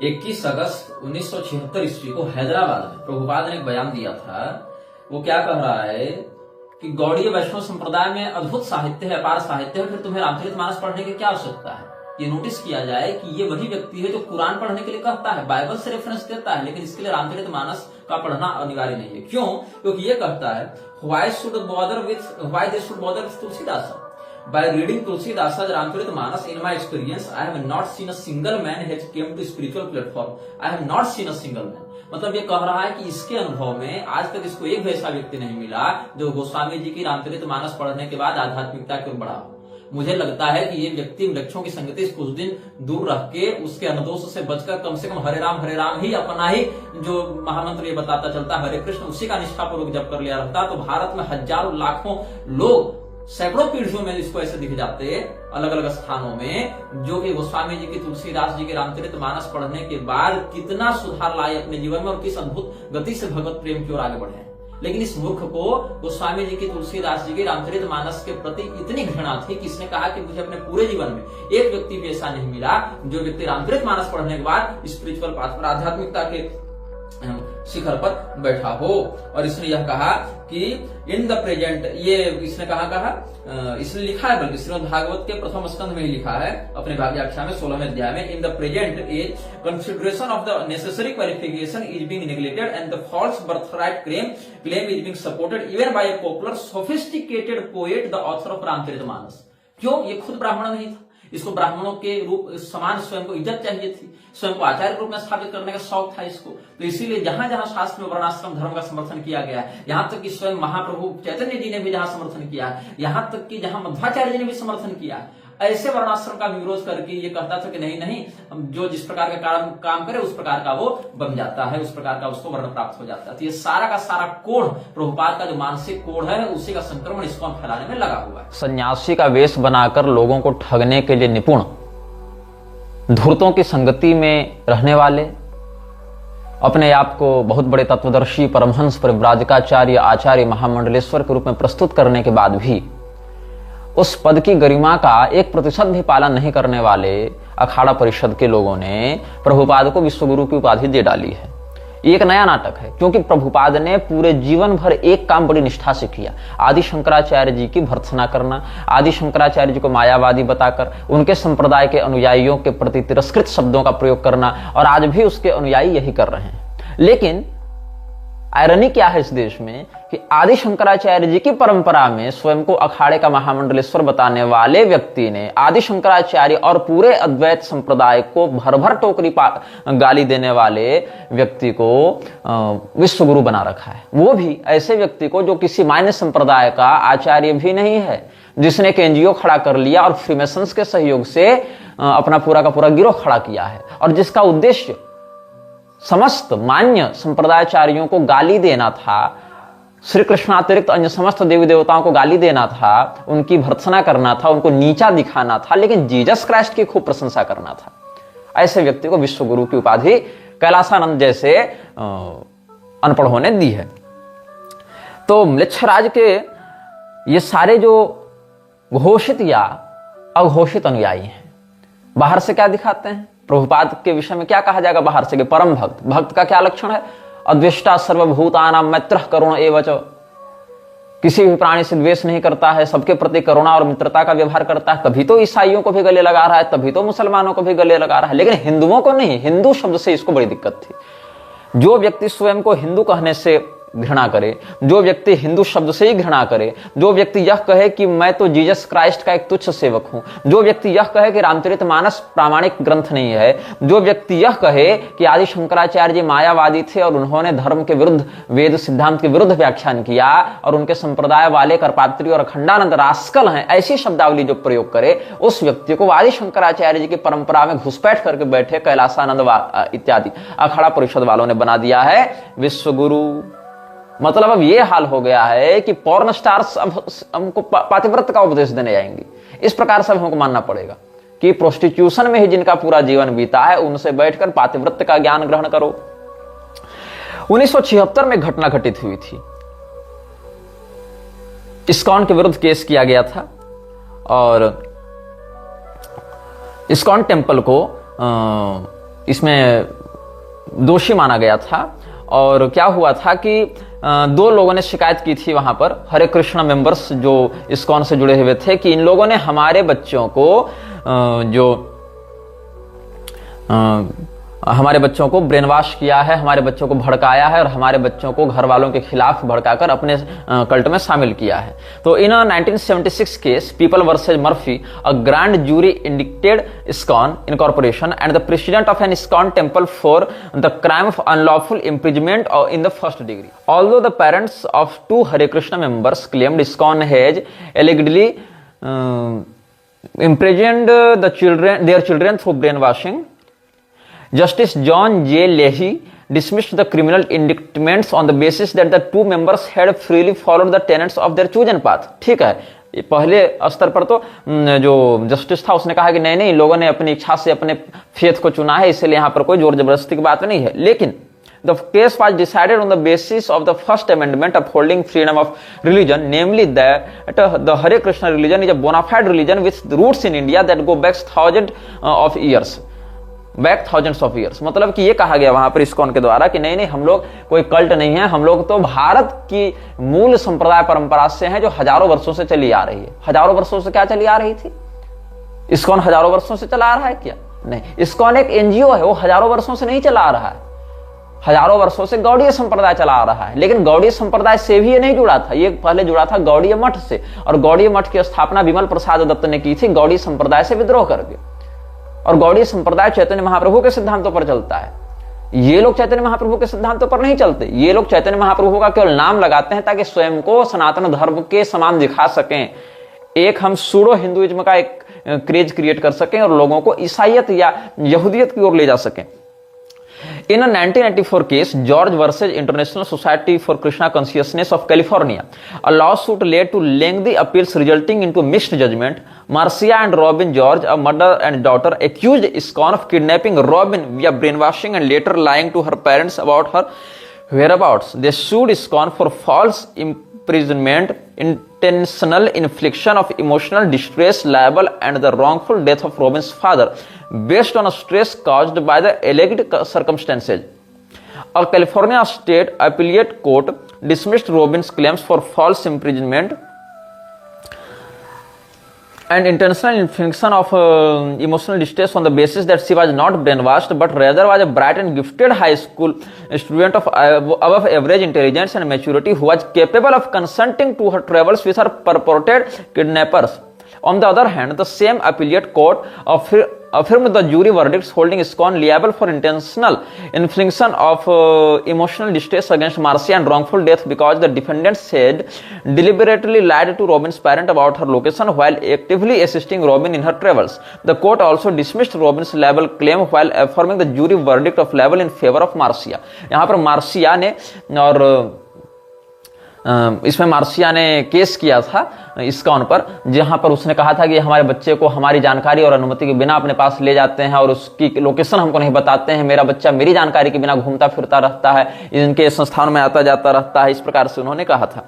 21 अगस्त 1976 ईस्वी को हैदराबाद में प्रभुपाद ने एक बयान दिया था। वो क्या कह रहा है कि गौड़ीय वैष्णव संप्रदाय में अद्भुत साहित्य है, अपार साहित्य है, फिर तुम्हें रामचरितमानस पढ़ने की क्या आवश्यकता है। ये नोटिस किया जाए कि ये वही व्यक्ति है जो कुरान पढ़ने के लिए कहता है, बाइबल से रेफरेंस देता है, लेकिन इसके लिए रामचरितमानस का पढ़ना अनिवार्य नहीं है। क्यों? क्योंकि ये कहता है why they should bother with Tulsidas by reading Tulsidasa's Ramcharitmanas. In my experience, I have not seen a single man has came to spiritual platform. I have not seen a single man. मतलब ये कह रहा है कि इसके अनुभव में आज तक इसको एक वैसा व्यक्ति नहीं मिला जो गोस्वामी जी की रामचरितमानस पढ़ने के बाद आध्यात्मिकता की ओर बढ़ा हो। मुझे लगता है कि ये व्यक्ति वृक्षों की संगति से कुछ दिन दूर रह के उसके अनदोष से बचकर कम से कम हरे राम ही अपना ही जो महामंत्र ये बताता चलता हरे कृष्ण, उसी का निष्ठापूर्वक जप कर लिया रहता तो भारत में हजारों लाखों लोग सैकड़ों पीढ़ियों में इसको ऐसे दिख जाते अलग अलग स्थानों में, जो कि गोस्वामी जी की तुलसीदास जी के रामचरितमानस पढ़ने के बाद कितना सुधार लाए अपने जीवन में और किस अद्भुत गति से भगवत प्रेम की ओर आगे बढ़े। लेकिन इस मूर्ख को गोस्वामी जी की तुलसीदास जी के रामचरितमानस के प्रति इतनी घृणा थी कि इसने कहा कि मुझे अपने पूरे जीवन में एक व्यक्ति भी ऐसा नहीं मिला जो व्यक्ति रामचरितमानस पढ़ने के बाद स्पिरिचुअल पाथ पर आध्यात्मिकता के शिखर पर बैठा हो। और इसने यह कहा कि इन द प्रेजेंट, ये इसने कहा इसने लिखा है, बल्कि श्रीमद् भागवत के प्रथम स्कंध में ही लिखा है अपने व्याख्या में 16वें अध्याय में, in the present age consideration of the necessary qualification is being neglected and the false birthright claim is being supported even by a popular sophisticated poet the author of Ramcharitmanas. क्यों? ये खुद ब्राह्मण नहीं था, इसको ब्राह्मणों के रूप समान स्वयं को इज्जत चाहिए थी, स्वयं को आचार्य रूप में स्थापित करने का शौक था इसको। तो इसीलिए जहां जहां शास्त्र में वर्णाश्रम धर्म का समर्थन किया गया है, यहां तक कि स्वयं महाप्रभु चैतन्य जी ने भी जहां समर्थन किया है, यहां तक कि जहां मध्वाचार्य जी ने भी समर्थन किया है, ऐसे वर्णाश्रम का विरोध करके ये कहता था कि नहीं जो जिस प्रकार का काम करे उस प्रकार का वो बन जाता है, उस प्रकार का उसको वर्ण प्राप्त हो जाता है। तो ये सारा का सारा कोढ़ प्रभुपाद का जो मानसिक कोढ़ है उसी का संक्रमण इसको फैलाने में लगा हुआ है। सन्यासी का वेश बनाकर लोगों को ठगने के लिए निपुण, धूर्तों की संगति में रहने वाले, अपने आप को बहुत बड़े तत्वदर्शी परमहंस परिव्राजकाचार्य आचार्य महामंडलेश्वर के रूप में प्रस्तुत करने के बाद भी उस पद की गरिमा का 1% भी पालन नहीं करने वाले अखाड़ा परिषद के लोगों ने प्रभुपाद को विश्वगुरु की उपाधि दे डाली है। ये एक नया नाटक है, क्योंकि प्रभुपाद ने पूरे जीवन भर एक काम बड़ी निष्ठा से किया, आदि शंकराचार्य जी की भर्त्सना करना, आदि शंकराचार्य जी को मायावादी बताकर उनके संप्रदाय के अनुयायियों के प्रति तिरस्कृत शब्दों का प्रयोग करना, और आज भी उसके अनुयायी यही कर रहे हैं। लेकिन आयरनी क्या है इस देश में कि आदि शंकराचार्य जी की परंपरा में स्वयं को अखाड़े का महामंडलेश्वर बताने वाले व्यक्ति ने आदि शंकराचार्य और पूरे अद्वैत संप्रदाय को भर भर टोकरी गाली देने वाले व्यक्ति को विश्वगुरु बना रखा है। वो भी ऐसे व्यक्ति को जो किसी मान्य संप्रदाय का आचार्य भी नहीं है, जिसने एक एनजीओ खड़ा कर लिया और फ्रीमेसन्स के सहयोग से अपना पूरा का पूरा गिरोह खड़ा किया है, और जिसका उद्देश्य समस्त मान्य संप्रदायाचार्यों को गाली देना था, श्री कृष्णातिरिक्त अन्य समस्त देवी देवताओं को गाली देना था, उनकी भर्त्सना करना था, उनको नीचा दिखाना था, लेकिन जीसस क्राइस्ट की खूब प्रशंसा करना था। ऐसे व्यक्ति को विश्वगुरु की उपाधि कैलासानंद जैसे अनपढ़ों ने दी है। तो म्लेच्छराज के ये सारे जो घोषित या अघोषित अनुयायी हैं, बाहर से क्या दिखाते हैं? प्रभुपाद के विषय में क्या कहा जाएगा बाहर से? कि परम भक्त। भक्त का क्या लक्षण है? अद्वेष्टा सर्वभूतानां मैत्रः करुण एव च, किसी भी प्राणी से द्वेष नहीं करता है, सबके प्रति करुणा और मित्रता का व्यवहार करता है। तभी तो ईसाइयों को भी गले लगा रहा है, तभी तो मुसलमानों को भी गले लगा रहा है, लेकिन हिंदुओं को नहीं। हिंदू शब्द से इसको बड़ी दिक्कत थी। जो व्यक्ति स्वयं को हिंदू कहने से घृणा करे, जो व्यक्ति हिंदू शब्द से ही घृणा करे, जो व्यक्ति यह कहे कि मैं तो जीसस क्राइस्ट का एक तुच्छ सेवक हूं, जो व्यक्ति यह कहे कि रामचरितमानस प्रामाणिक ग्रंथ नहीं है, जो व्यक्ति यह कहे कि आदि शंकराचार्य जी मायावादी थे और उन्होंने धर्म के विरुद्ध, वेद सिद्धांत के विरुद्ध व्याख्यान किया और उनके संप्रदाय वाले करपात्री और अखंडानंद रास्कल हैं, ऐसी शब्दावली जो प्रयोग करे, उस व्यक्ति को आदि शंकराचार्य जी की परंपरा में घुसपैठ करके बैठे कैलासानंद इत्यादि अखाड़ा परिषद वालों ने बना दिया है विश्वगुरु। मतलब अब ये हाल हो गया है कि पॉर्न स्टार्स अब हमको पातिव्रत का उपदेश देने जाएंगे। इस प्रकार से हमको मानना पड़ेगा कि प्रोस्टिट्यूशन में ही जिनका पूरा जीवन बीता है, उनसे बैठकर पातिव्रत का ज्ञान ग्रहण करो। 1976 में घटना घटित हुई थी। इस्कॉन के विरुद्ध केस किया गया था और इस्कॉन टेम्पल को इसमें दोषी माना गया था। और क्या हुआ था कि 2 लोगों ने शिकायत की थी वहां पर, हरे कृष्णा मेंबर्स जो इस्कॉन से जुड़े हुए थे, कि इन लोगों ने हमारे बच्चों को ब्रेन वॉश किया है, हमारे बच्चों को भड़काया है और हमारे बच्चों को घर वालों के खिलाफ भड़काकर अपने कल्ट में शामिल किया है। तो in 1976 case people versus Murphy, a grand jury indicted ISKCON incorporation and the president of an ISKCON temple for the crime of unlawful imprisonment in the first degree. Although the parents of 2 Hare Krishna members claimed ISKCON has allegedly imprisoned their children through brainwashing, Justice John J. Leahy dismissed the criminal indictments on the basis that the 2 members had freely followed the tenets of their chosen path। ठीक है, पहले स्तर पर तो जो justice था उसने कहा कि नहीं इन लोगों ने अपनी इच्छा से अपने फेथ को चुना है, इसलिए यहां पर कोई जोर जबरदस्ती की बात नहीं है। लेकिन the case was decided on the basis of the First Amendment upholding freedom of religion, namely that the Hare Krishna religion is a bona fide religion with roots in India that go back thousands of years। मतलब कि ये कहा गया वहां पर ISKCON के द्वारा कि नहीं हम लोग कोई कल्ट नहीं है, हम लोग तो भारत की मूल संप्रदाय परंपरा से हैं जो हजारों वर्षों से चली आ रही है। हजारों वर्षों से क्या चली आ रही थी? इस्कॉन हजारों वर्षों से चला आ रहा है क्या? नहीं, इस्कॉन एक एनजीओ है, वो हजारों वर्षों से नहीं चला आ रहा है। हजारों वर्षों से गौड़ीय संप्रदाय चला आ रहा है, लेकिन गौड़ीय संप्रदाय से भी ये नहीं जुड़ा था, ये पहले जुड़ा था गौड़ीय मठ से, और गौड़ीय मठ की स्थापना विमल प्रसाद दत्त ने की थी गौड़ीय संप्रदाय से विद्रोह करके। और गौड़ीय संप्रदाय चैतन्य महाप्रभु के सिद्धांतों पर चलता है। ये लोग चैतन्य महाप्रभु के सिद्धांतों पर नहीं चलते, ये लोग चैतन्य महाप्रभु का केवल नाम लगाते हैं ताकि स्वयं को सनातन धर्म के समान दिखा सकें। एक हम सूडो हिंदुइज्म का एक क्रेज क्रिएट कर सकें और लोगों को ईसाइयत या यहूदियत की ओर ले जा सकें। In a 1994 case, George versus International Society for Krishna Consciousness of California, a lawsuit led to lengthy appeals resulting into mixed judgment. Marcia and Robin George, a mother and daughter, accused ISKCON of kidnapping Robin via brainwashing and later lying to her parents about her whereabouts. They sued ISKCON for false imprisonment, intentional infliction of emotional distress, libel, and the wrongful death of Robin's father based on a stress caused by the alleged circumstances. A California state appellate court dismissed Robin's claims for false imprisonment and intentional infliction of emotional distress on the basis that she was not brainwashed but rather was a bright and gifted high school student of above average intelligence and maturity who was capable of consenting to her travels with her purported kidnappers. On the other hand, the same appellate court affirmed the jury verdicts holding ISKCON liable for intentional infliction of emotional distress against Marcia and wrongful death because the defendants had deliberately lied to Robin's parent about her location while actively assisting Robin in her travels. The court also dismissed Robin's libel claim while affirming the jury verdict of libel in favor of Marcia. यहाँ पर Marcia ने और इसमें Marcia ने case किया था ISKCON पर, जहां पर उसने कहा था कि हमारे बच्चे को हमारी जानकारी और अनुमति के बिना अपने पास ले जाते हैं और उसकी लोकेशन हमको नहीं बताते हैं, मेरा बच्चा मेरी जानकारी के बिना घूमता फिरता रहता है, इनके संस्थान में आता जाता रहता है, इस प्रकार से उन्होंने कहा था।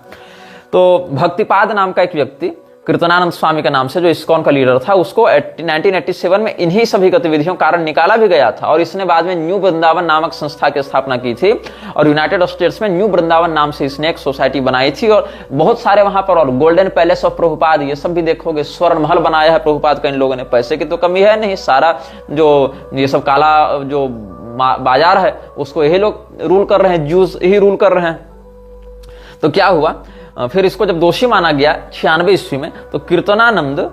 तो भक्तिपाद नाम का एक व्यक्ति कीर्तनानंद स्वामी के नाम से जो ISKCON का लीडर था, उसको 1987 में इन्हीं सभी गतिविधियों कारण निकाला भी गया था और इसने बाद में न्यू वृंदावन नामक संस्था की स्थापना की थी और यूनाइटेड स्टेट्स में न्यू वृंदावन नाम से इसने एक सोसाइटी बनाई थी और बहुत सारे वहां पर, और गोल्डन पैलेस ऑफ प्रभुपाद ये सब भी देखोगे, स्वर्ण महल बनाया है प्रभुपाद का इन लोगों ने। पैसे की तो कमी है नहीं, सारा जो ये सब काला जो बाजार है उसको यही लोग रूल कर रहे हैं, जूस ही रूल कर रहे हैं। तो क्या हुआ, फिर इसको जब दोषी माना गया 96 ईस्वी में, तो Kirtanananda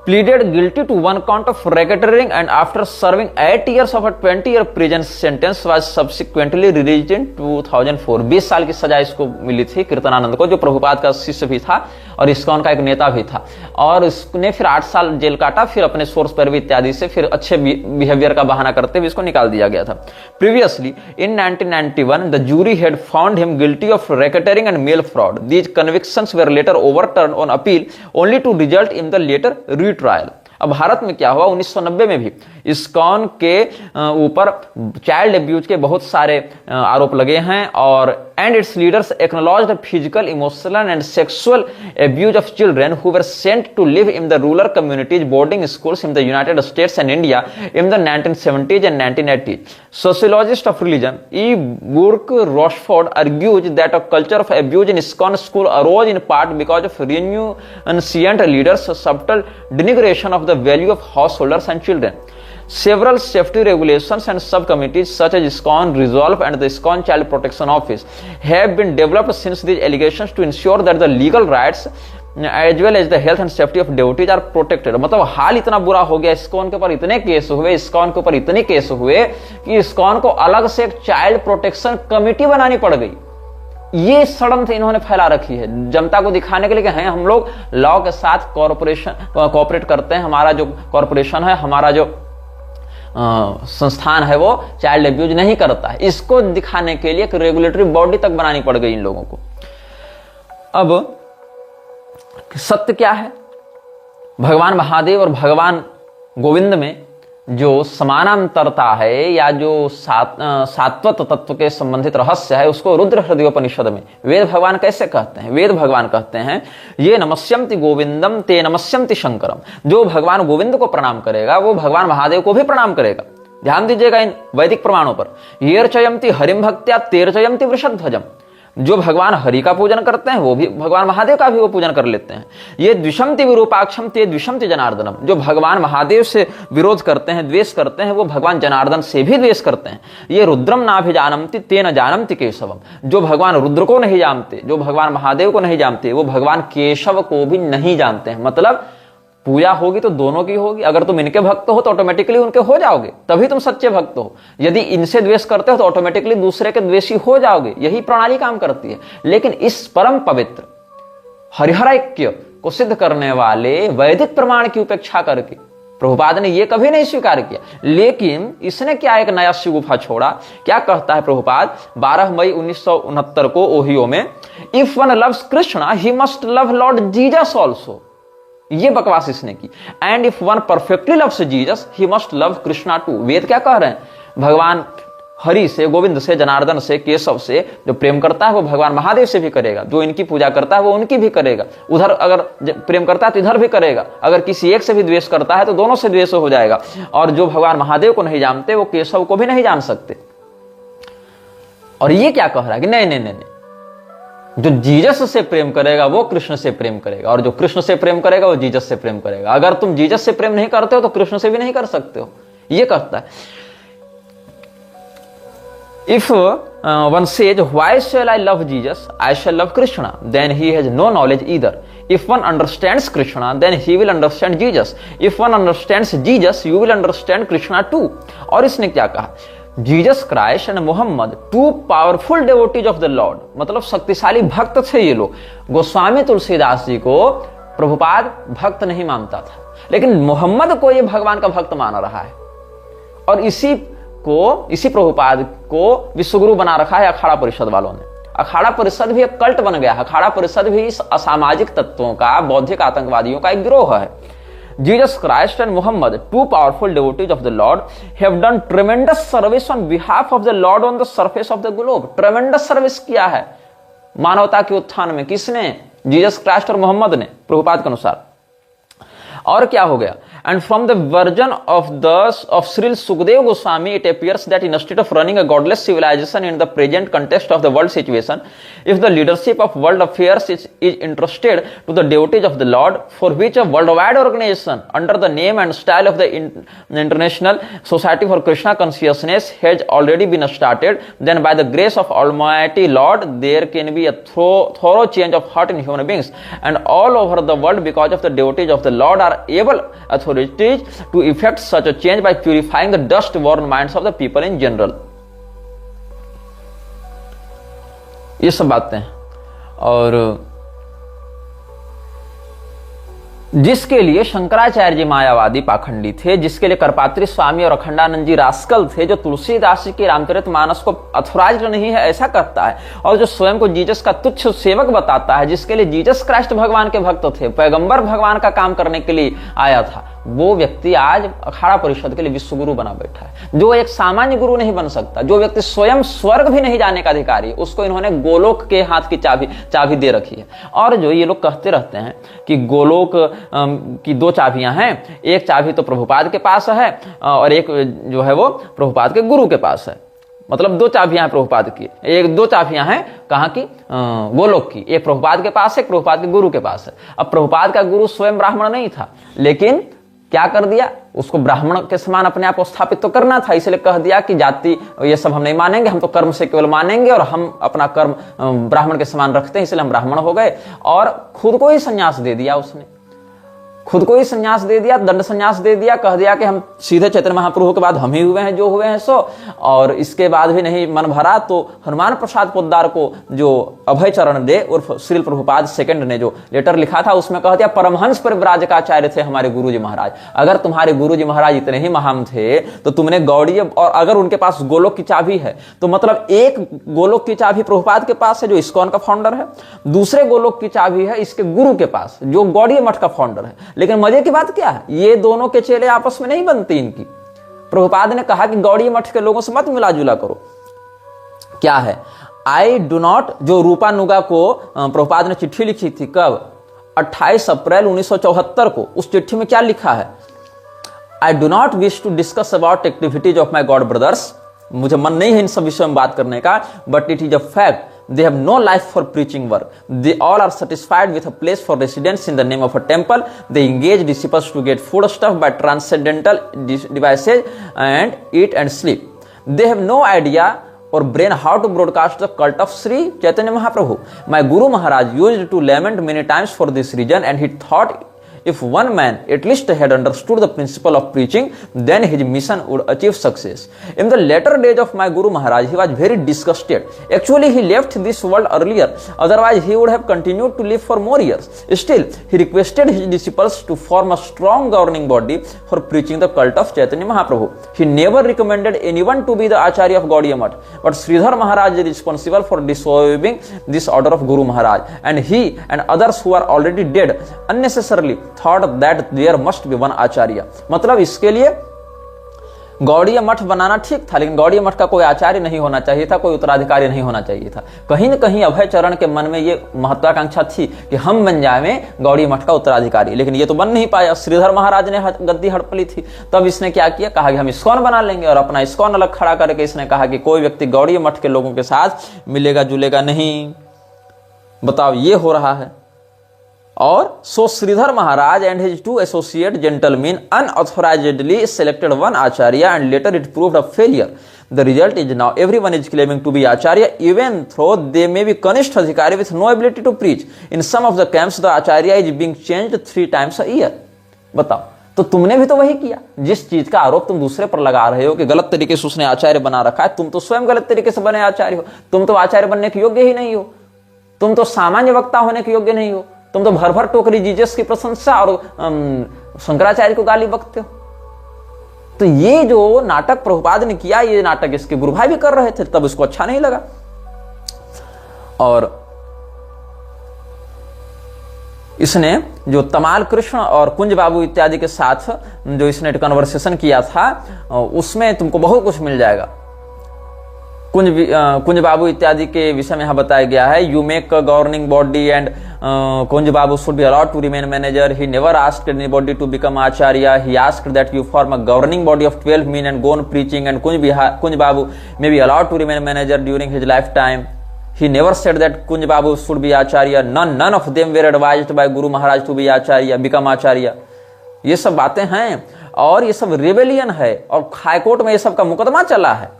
pleaded guilty to one count of racketeering and after serving 8 years of a 20-year prison sentence was subsequently released in 2004। 20 साल की सजा इसको मिली थी कीर्तनानंद को, जो प्रभुपाद का शिष्य भी था और ISKCON का एक नेता भी था, और इसने फिर 8 साल जेल काटा, फिर अपने सोर्स पैरवी इत्यादि से फिर अच्छे बिहेवियर का बहाना करते हुए इसको निकाल दिया गया था। Previously in 1991 the jury had found him guilty of racketeering and mail fraud. These convictions were later overturned on appeal only to result in the later trial. अब भारत में क्या हुआ, 1990 में भी इस्कॉन के ऊपर चाइल्ड एब्यूज के बहुत सारे आरोप लगे हैं, और and its leaders acknowledged physical, emotional and sexual abuse of children who were sent to live in the rural communities boarding schools in the United States and India in the 1970s and 1980s. Sociologist of religion E. Burke Rochford argues that a culture of abuse in ISKCON school arose in part because of renunciant leaders' subtle denigration of the value of householders and children. Several safety regulations and subcommittees such as ISKCON Resolve and the ISKCON Child Protection Office have been developed since these allegations to ensure that the legal rights as well as the health and safety of devotees are protected. मतलब हाल इतना बुरा हो गया, ISKCON के ऊपर इतने case हुए, ISKCON के ऊपर इतने केस हुए कि ISKCON को अलग से एक चाइल्ड प्रोटेक्शन कमेटी बनानी पड़ गई। ये षड्यंत्र इन्होंने फैला रखी है जनता को दिखाने के लिए कि हैं हम लोग लॉ के साथ कोऑपरेट करते हैं, हमारा जो कॉर्पोरेशन है, हमारा जो संस्थान है वो चाइल्ड एब्यूज नहीं करता है। इसको दिखाने के लिए एक रेगुलेटरी बॉडी तक बनानी पड़ गई इन लोगों को। अब सत्य क्या है, भगवान महादेव और भगवान गोविंद में जो समानांतरता है या जो सात्वत तत्व के संबंधित रहस्य है उसको रुद्र हृदयोपनिषद में वेद भगवान कैसे कहते हैं। वेद भगवान कहते हैं ये नमस्यन्ति गोविंदम ते नमस्यन्ति शंकरम। जो भगवान गोविंद को प्रणाम करेगा वो भगवान महादेव को भी प्रणाम करेगा। ध्यान दीजिएगा इन वैदिक प्रमाणों पर। येर्चयन्ति हरिम भक्त्या तेर्चयन्ति वृषध्वजम। जो भगवान हरि का पूजन करते हैं वो भी भगवान महादेव का भी वो पूजन कर लेते हैं। ये द्विषंति विरूपाक्षम ते द्विषंति जनार्दनम। जो भगवान महादेव से विरोध करते हैं, द्वेष करते हैं, वो भगवान जनार्दन से भी द्वेष करते हैं। ये रुद्रम नाभिजानन्ति ते न जानन्ति केशवम। जो भगवान रुद्र को नहीं जानते, जो भगवान महादेव को नहीं जानते, वो भगवान केशव को भी नहीं जानते हैं। मतलब पूजा होगी तो दोनों की होगी। अगर तुम इनके भक्त हो तो ऑटोमेटिकली उनके हो जाओगे, तभी तुम सच्चे भक्त हो। यदि इनसे द्वेष करते हो तो ऑटोमेटिकली दूसरे के द्वेषी हो जाओगे। यही प्रणाली काम करती है। लेकिन इस परम पवित्र हरिहर ऐक्य को सिद्ध करने वाले वैदिक प्रमाण की उपेक्षा करके प्रभुपाद ने यह कभी नहीं स्वीकार किया। लेकिन इसने क्या एक नया शिगुफा छोड़ा। क्या कहता है प्रभुपाद 12 मई 1969 को ओहियो में, if one loves Krishna he must love Lord Jesus also. ये बकवास इसने की। And if one perfectly loves Jesus he must love Krishna too. Veda क्या कह रहे हैं, भगवान हरि से, गोविंद से, जनार्दन से, केशव से जो प्रेम करता है वो भगवान महादेव से भी करेगा। जो इनकी पूजा करता है वो उनकी भी करेगा। उधर अगर प्रेम करता है तो इधर भी करेगा। अगर किसी एक से भी द्वेष करता है तो दोनों से द्वेष हो जाएगा। और जो भगवान महादेव को नहीं जानते वो केशव को भी नहीं जान सकते। और ये क्या कह रहा है कि नहीं नहीं नहीं, जो जीसस से प्रेम करेगा वो कृष्ण से प्रेम करेगा, और जो कृष्ण से प्रेम करेगा वो जीसस से प्रेम करेगा। अगर तुम जीसस से प्रेम नहीं करते हो तो कृष्ण से भी नहीं कर सकते हो। ये कहता है। If one says why shall I love Jesus, I shall love Krishna, then he has no knowledge either. If one understands Krishna then he will understand Jesus. If one understands Jesus you will understand Krishna too. और इसने क्या कहा, Jesus Christ and Muhammad two powerful devotees of the Lord. मतलब शक्तिशाली भक्त थे ये लोग। गोस्वामी तुलसीदास जी को प्रभुपाद भक्त नहीं मानता था, लेकिन मोहम्मद को ये भगवान का भक्त मान रहा है। और इसी प्रभुपाद को विश्वगुरु बना रखा है अखाड़ा परिषद वालों ने। अखाड़ा परिषद भी एक कल्ट बन गया। अखाड़ा परिषद भी इस असामाजिक तत्वों का, बौद्धिक आतंकवादियों का एक गिरोह है। Jesus Christ and Muhammad, two powerful devotees of the Lord, have done tremendous service on behalf of the Lord on the surface of the globe. Tremendous service किया है मानवता के उत्थान में। किसने? जीसस क्राइस्ट और मोहम्मद ने, प्रभुपाद के अनुसार। और क्या हो गया, and from the version of Srila Sukadeva Goswami, it appears that instead of running a godless civilization in the present context of the world situation, if the leadership of world affairs is interested to the devotees of the Lord, for which a worldwide organization under the name and style of the International Society for Krishna Consciousness has already been started, then by the grace of Almighty Lord, there can be a thorough change of heart in human beings, and all over the world, because of the devotees of the Lord are able authorities to effect such a change by purifying the dust-born minds of the people in general. ये सब बातें हैं। और जिसके लिए शंकराचार्य जी मायावादी पाखंडी थे, जिसके लिए करपात्री स्वामी और अखंडानंद जी रास्कल थे, जो तुलसीदास जी के रामचरितमानस को अथॉराइज्ड नहीं है ऐसा कहता है, और जो स्वयं को जीसस का तुच्छ सेवक बताता है, जिसके लिए जीसस क्राइस्ट भगवान के भक्त थे, पैगंबर भगवान का काम करने के लिए आया था, वो व्यक्ति आज अखाड़ा परिषद के लिए विश्व गुरु बना बैठा है, जो एक सामान्य गुरु नहीं बन सकता। जो व्यक्ति स्वयं स्वर्ग भी नहीं जाने का अधिकारी है, उसको इन्होंने गोलोक के हाथ की चाबी दे रखी है। और जो ये लोग कहते रहते हैं कि गोलोक की 2 चाबियां हैं, एक चाबी तो प्रभुपाद के पास है और एक जो है वो प्रभुपाद के गुरु के पास है। मतलब 2 चाबियां हैं प्रभुपाद की, 2 चाबियां हैं कहाँ की? गोलोक की। एक प्रभुपाद के पास है, एक प्रभुपाद के गुरु के पास है। अब प्रभुपाद का गुरु स्वयं ब्राह्मण नहीं था, लेकिन क्या कर दिया, उसको ब्राह्मण के समान अपने आप को स्थापित तो करना था, इसलिए कह दिया कि जाति ये सब हम नहीं मानेंगे, हम तो कर्म से केवल मानेंगे और हम अपना कर्म ब्राह्मण के समान रखते हैं, इसलिए हम ब्राह्मण हो गए। और खुद को ही संन्यास दे दिया, उसने खुद को ही संन्यास दे दिया, दंड संन्यास दे दिया, कह दिया कि हम सीधे चैतन्य महाप्रभु के बाद हम ही हुए हैं जो हुए हैं सो। और इसके बाद भी नहीं मन भरा तो हनुमान प्रसाद पोद्दार को जो अभय चरण दे उर्फ श्रील प्रभुपाद सेकंड ने जो लेटर लिखा था, उसमें कह दिया परमहंस परिव्राजकाचार्य थे हमारे गुरुजी महाराज। अगर तुम्हारे गुरुजी महाराज इतने ही महान थे तो तुमने गौड़ीय, और अगर उनके पास गोलोक की चाबी है तो मतलब एक गोलोक की चाबी प्रभुपाद के पास है जो इस्कॉन का फाउंडर है, दूसरे गोलोक की चाबी है इसके गुरु के पास जो गौड़ीय मठ का फाउंडर है। लेकिन मजे की बात क्या है, ये दोनों के चेले आपस में नहीं बनती इनकी। प्रभुपाद ने कहा कि गौड़ीय मठ के लोगों से मत मिला जुला करो। क्या है, आई डू नॉट, जो रूपा नुगा को प्रभुपाद ने चिट्ठी लिखी थी, कब? 28 अप्रैल 1974 को। उस चिट्ठी में क्या लिखा है? I do not wish to discuss about activities of my god brothers, मुझे मन नहीं है इन सब विषयों में बात करने का, but it is a fact they have no life for preaching work. They all are satisfied with a place for residence in the name of a temple. They engage disciples to get food stuff by transcendental devices and eat and sleep. They have no idea or brain how to broadcast the cult of Sri Chaitanya Mahaprabhu. My Guru Maharaj used to lament many times for this reason, and he thought if one man at least had understood the principle of preaching, then his mission would achieve success. In the latter days of my Guru Maharaj, he was very disgusted. Actually, he left this world earlier. Otherwise, he would have continued to live for more years. Still, he requested his disciples to form a strong governing body for preaching the cult of Chaitanya Mahaprabhu. He never recommended anyone to be the Acharya of Gaudiya Math, but Sridhar Maharaj is responsible for disobeying this order of Guru Maharaj, and he and others who are already dead unnecessarily thought that there must be one आचार्य। मतलब इसके लिए गौड़ीय मठ बनाना ठीक था, लेकिन गौड़ीय मठ का कोई आचार्य नहीं होना चाहिए था, कोई उत्तराधिकारी नहीं होना चाहिए था। कहीं न कहीं अभय चरण के मन में ये महत्वाकांक्षा थी कि हम बन जाएं गौड़ीय मठ का उत्तराधिकारी, लेकिन ये तो बन नहीं पाया। श्रीधर महाराज ने गद्दी हड़प ली थी, तब इसने क्या किया, कहा कि हम इस्कॉन बना लेंगे, और अपना इस्कॉन अलग खड़ा करके इसने कहा कि कोई व्यक्ति गौड़ीय मठ के लोगों के साथ मिलेगा जुलेगा नहीं। बताओ, ये हो रहा है। और so Sridhar Maharaj and his 2 associate gentlemen unauthorizedly selected one acharya, and later it proved a failure. The result is now everyone is claiming to be acharya, even though they may be kanisth adhikari with no ability to preach. In some of the camps, the acharya is being changed 3 times a year. बताओ, तो तुमने भी तो वही किया। जिस चीज का आरोप तुम दूसरे पर लगा रहे हो कि गलत तरीके से उसने आचार्य बना रखा है, तुम तो स्वयं गलत तरीके से बने आचार्य हो। तुम तो आचार्य बनने के योग्य ही नहीं हो, तुम तो सामान्य वक्ता होने के योग्य नहीं हो, तुम तो भर भर टोकरी जीसस की प्रशंसा और शंकराचार्य को गाली बकते हो। तो ये जो नाटक प्रभुपाद ने किया, ये नाटक इसके गुरु भाई भी कर रहे थे, तब इसको अच्छा नहीं लगा। और इसने जो तमाल कृष्ण और कुंज बाबू इत्यादि के साथ जो इसने कन्वर्सेशन किया था, उसमें तुमको बहुत कुछ मिल जाएगा। कुंज बाबू इत्यादि के विषय में यहां बताया गया है, you make a governing body and Kunj Babu should be allowed to remain manager. He never asked anybody to become acharya. He asked that you form a governing body of 12 men and go on preaching, and Kunj Babu may be allowed to remain manager during his lifetime. He never said that Kunj Babu should be acharya. None of them were advised by Guru Maharaj to be acharya, become acharya. ये सब बातें हैं, और ये सब rebellion है, और high court में ये सब का मुकदमा चला है।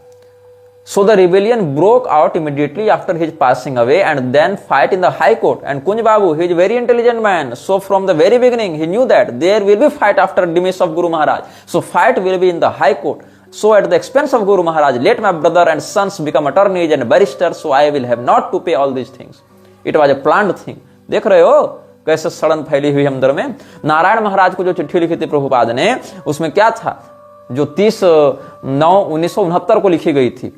So the rebellion broke out immediately after his passing away, and then fight in the high court. And Kunj Babu, he is a very intelligent man, so from the very beginning he knew that there will be fight after demise of Guru Maharaj. So fight will be in the high court. So at the expense of Guru Maharaj, let my brother and sons become attorneys and barristers, so I will have not to pay all these things. It was a planned thing. देख रहे हो कैसे सड़न फैली हुई अंदर में। नारायण महाराज को जो चिट्ठी लिखी थी प्रभुपाद ने, उसमें क्या था, जो 30/9/1969 को लिखी गई थी,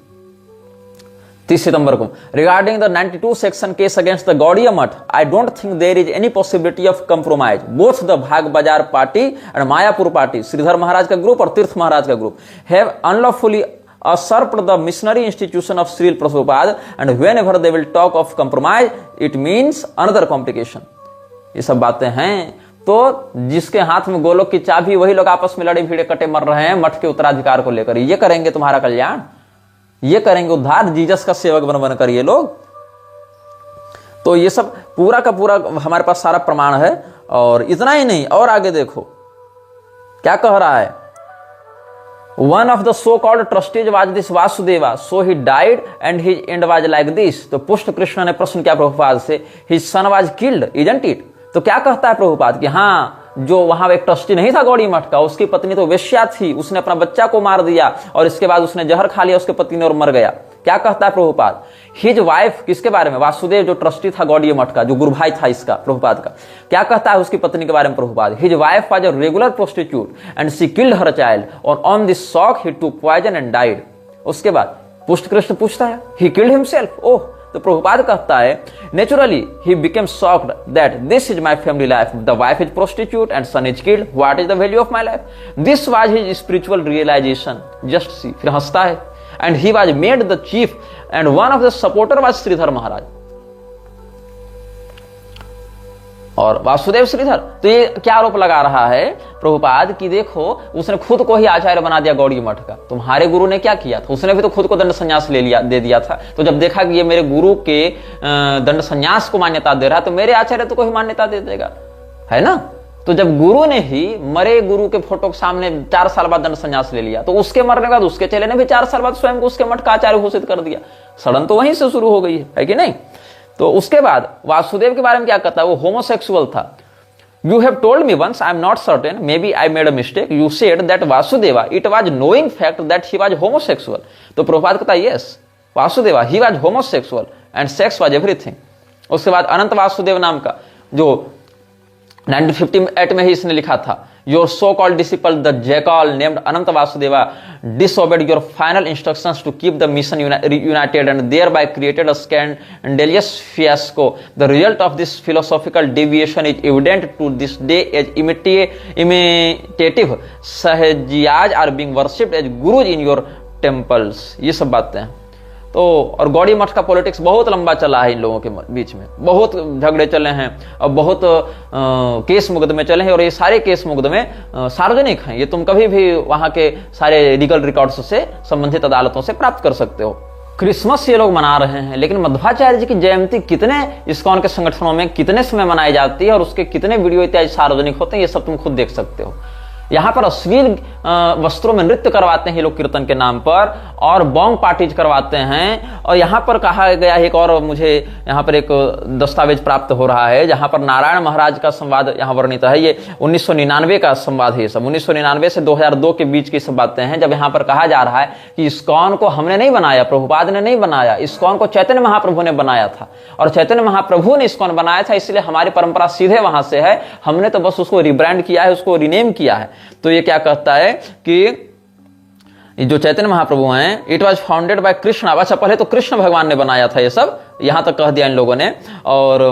30 सितंबर को, regarding the 92 section case against the Gaudiya Math, I don't think there is any possibility of compromise. Both the Bagh Bazar party and Mayapur party, Sridhar Maharaj का ग्रुप और तीर्थ महाराज का group, have unlawfully usurped the missionary institution of Srila Prabhupada, and whenever they will talk of compromise, it means another complication। ये सब बातें हैं। तो जिसके हाथ में गोलोक की चाबी, वही लोग आपस में लड़े भिड़े कटे मर रहे हैं मठ के उत्तराधिकार को लेकर। ये करेंगे तुम्हारा कल्याण, ये करेंगे उद्धार, जीसस का सेवक बन बनकर ये लोग। तो ये सब पूरा का पूरा हमारे पास सारा प्रमाण है। और इतना ही नहीं, और आगे देखो क्या कह रहा है। One of the so-called trustees was this Vasudeva, so he died and his end was like this। तो पुष्ट कृष्ण ने प्रश्न किया प्रभुपाद से, his son was killed, isn't it? तो क्या कहता है प्रभुपाद कि हाँ, जो वहां एक ट्रस्टी नहीं था गौड़ी मठ का, उसकी पत्नी तो वेश्या थी, उसने अपना बच्चा को मार दिया और इसके बाद उसने जहर खा लिया उसके पति ने और मर गया। क्या कहता है प्रभुपाद, हिज वाइफ, किसके बारे में, वासुदेव जो ट्रस्टी था गौड़ी मठ का, जो गुरु भाई था इसका प्रभुपाद का, क्या कहता है उसकी पत्नी के बारे में Prabhupada, his wife was a regular prostitute and she killed her child और ऑन दिस शॉक ही टूक पॉइजन एंड डाइड। उसके बाद पुष्ट कृष्ण पूछता है, ही किल्ड हिमसेल्फ। ओह, तो प्रभुपाद कहता है, naturally he became shocked that this is my family life, the wife is prostitute and son is killed, what is the value of my life, this was his spiritual realisation, just see. फिर हंसता है, and he was made the chief and one of the supporter was Sridhar Maharaj और वासुदेव श्रीधर। तो ये क्या आरोप लगा रहा है प्रभुपाद कि देखो, उसने खुद को ही आचार्य बना दिया गौड़ी मठ का। तुम्हारे गुरु ने क्या किया था, उसने भी तो खुद को दंड संन्यास दे दिया था। तो जब देखा कि ये मेरे गुरु के दंड संन्यास को मान्यता दे रहा है, तो मेरे आचार्य तो को ही मान्यता दे देगा, है ना। तो जब गुरु ने ही मरे गुरु के फोटो के सामने 4 साल बाद दंड संन्यास ले लिया, तो उसके मरने के बाद उसके चेले ने भी 4 साल बाद स्वयं को उसके मठ का आचार्य घोषित कर दिया। सड़न तो वहीं से शुरू हो गई है कि नहीं। तो उसके बाद वासुदेव के बारे में क्या कहता है, वो होमोसेक्सुअल था। You have told me once, I am not certain, maybe I made a mistake, you said that Vasudeva, it was knowing fact that he was homosexual। तो प्रभुपाद कहता है, yes, Vasudeva, he was homosexual and sex was everything। उसके बाद अनंत वासुदेव नाम का, जो 1958 में ही इसने लिखा था, your so called disciple the jackal named Anant Vasudeva disobeyed your final instructions to keep the mission united and thereby created a scandalous fiasco. The result of this philosophical deviation is evident to this day as imitative Sahajiyas are being worshipped as gurus in your temples। ये सब बातें हैं। तो और गौड़ी मठ का politics बहुत लंबा चला है इन लोगों के बीच में, बहुत झगड़े चले हैं और बहुत केस मुकदमे चले हैं, और ये सारे केस मुकदमे सार्वजनिक हैं। ये तुम कभी भी वहां के सारे लीगल रिकॉर्ड्स से संबंधित अदालतों से प्राप्त कर सकते हो। क्रिसमस ये लोग मना रहे हैं, लेकिन मध्वाचार्य जी की जयंती कितने इस्कॉन के संगठनों में कितने समय मनाई जाती है और उसके कितने वीडियो इत्यादि सार्वजनिक होते हैं, ये सब तुम खुद देख सकते हो। यहाँ पर अश्लील वस्त्रों में नृत्य करवाते हैं ये लोग कीर्तन के नाम पर, और बॉन्ग पार्टीज करवाते हैं। और यहाँ पर कहा गया एक, और मुझे यहाँ पर एक दस्तावेज प्राप्त हो रहा है जहाँ पर नारायण महाराज का संवाद यहाँ वर्णित है। ये 1999 का संवाद है। ये सब 1999 से 2002 के बीच की सब बातें हैं, जब यहाँ पर कहा जा रहा है कि इस्कॉन को हमने नहीं बनाया, प्रभुपाद ने नहीं बनाया, इस्कॉन को चैतन्य महाप्रभु ने बनाया था, और चैतन्य महाप्रभु ने इस्कॉन बनाया था, इसलिए हमारी परंपरा सीधे वहां से है, हमने तो बस उसको रिब्रांड किया है, उसको रिनेम किया है। तो ये क्या कहता है कि जो चैतन्य महाप्रभु हैं, it was founded by Krishna. अच्छा, पहले तो कृष्ण भगवान ने बनाया था ये सब, यहां तक कह दिया इन लोगों ने। और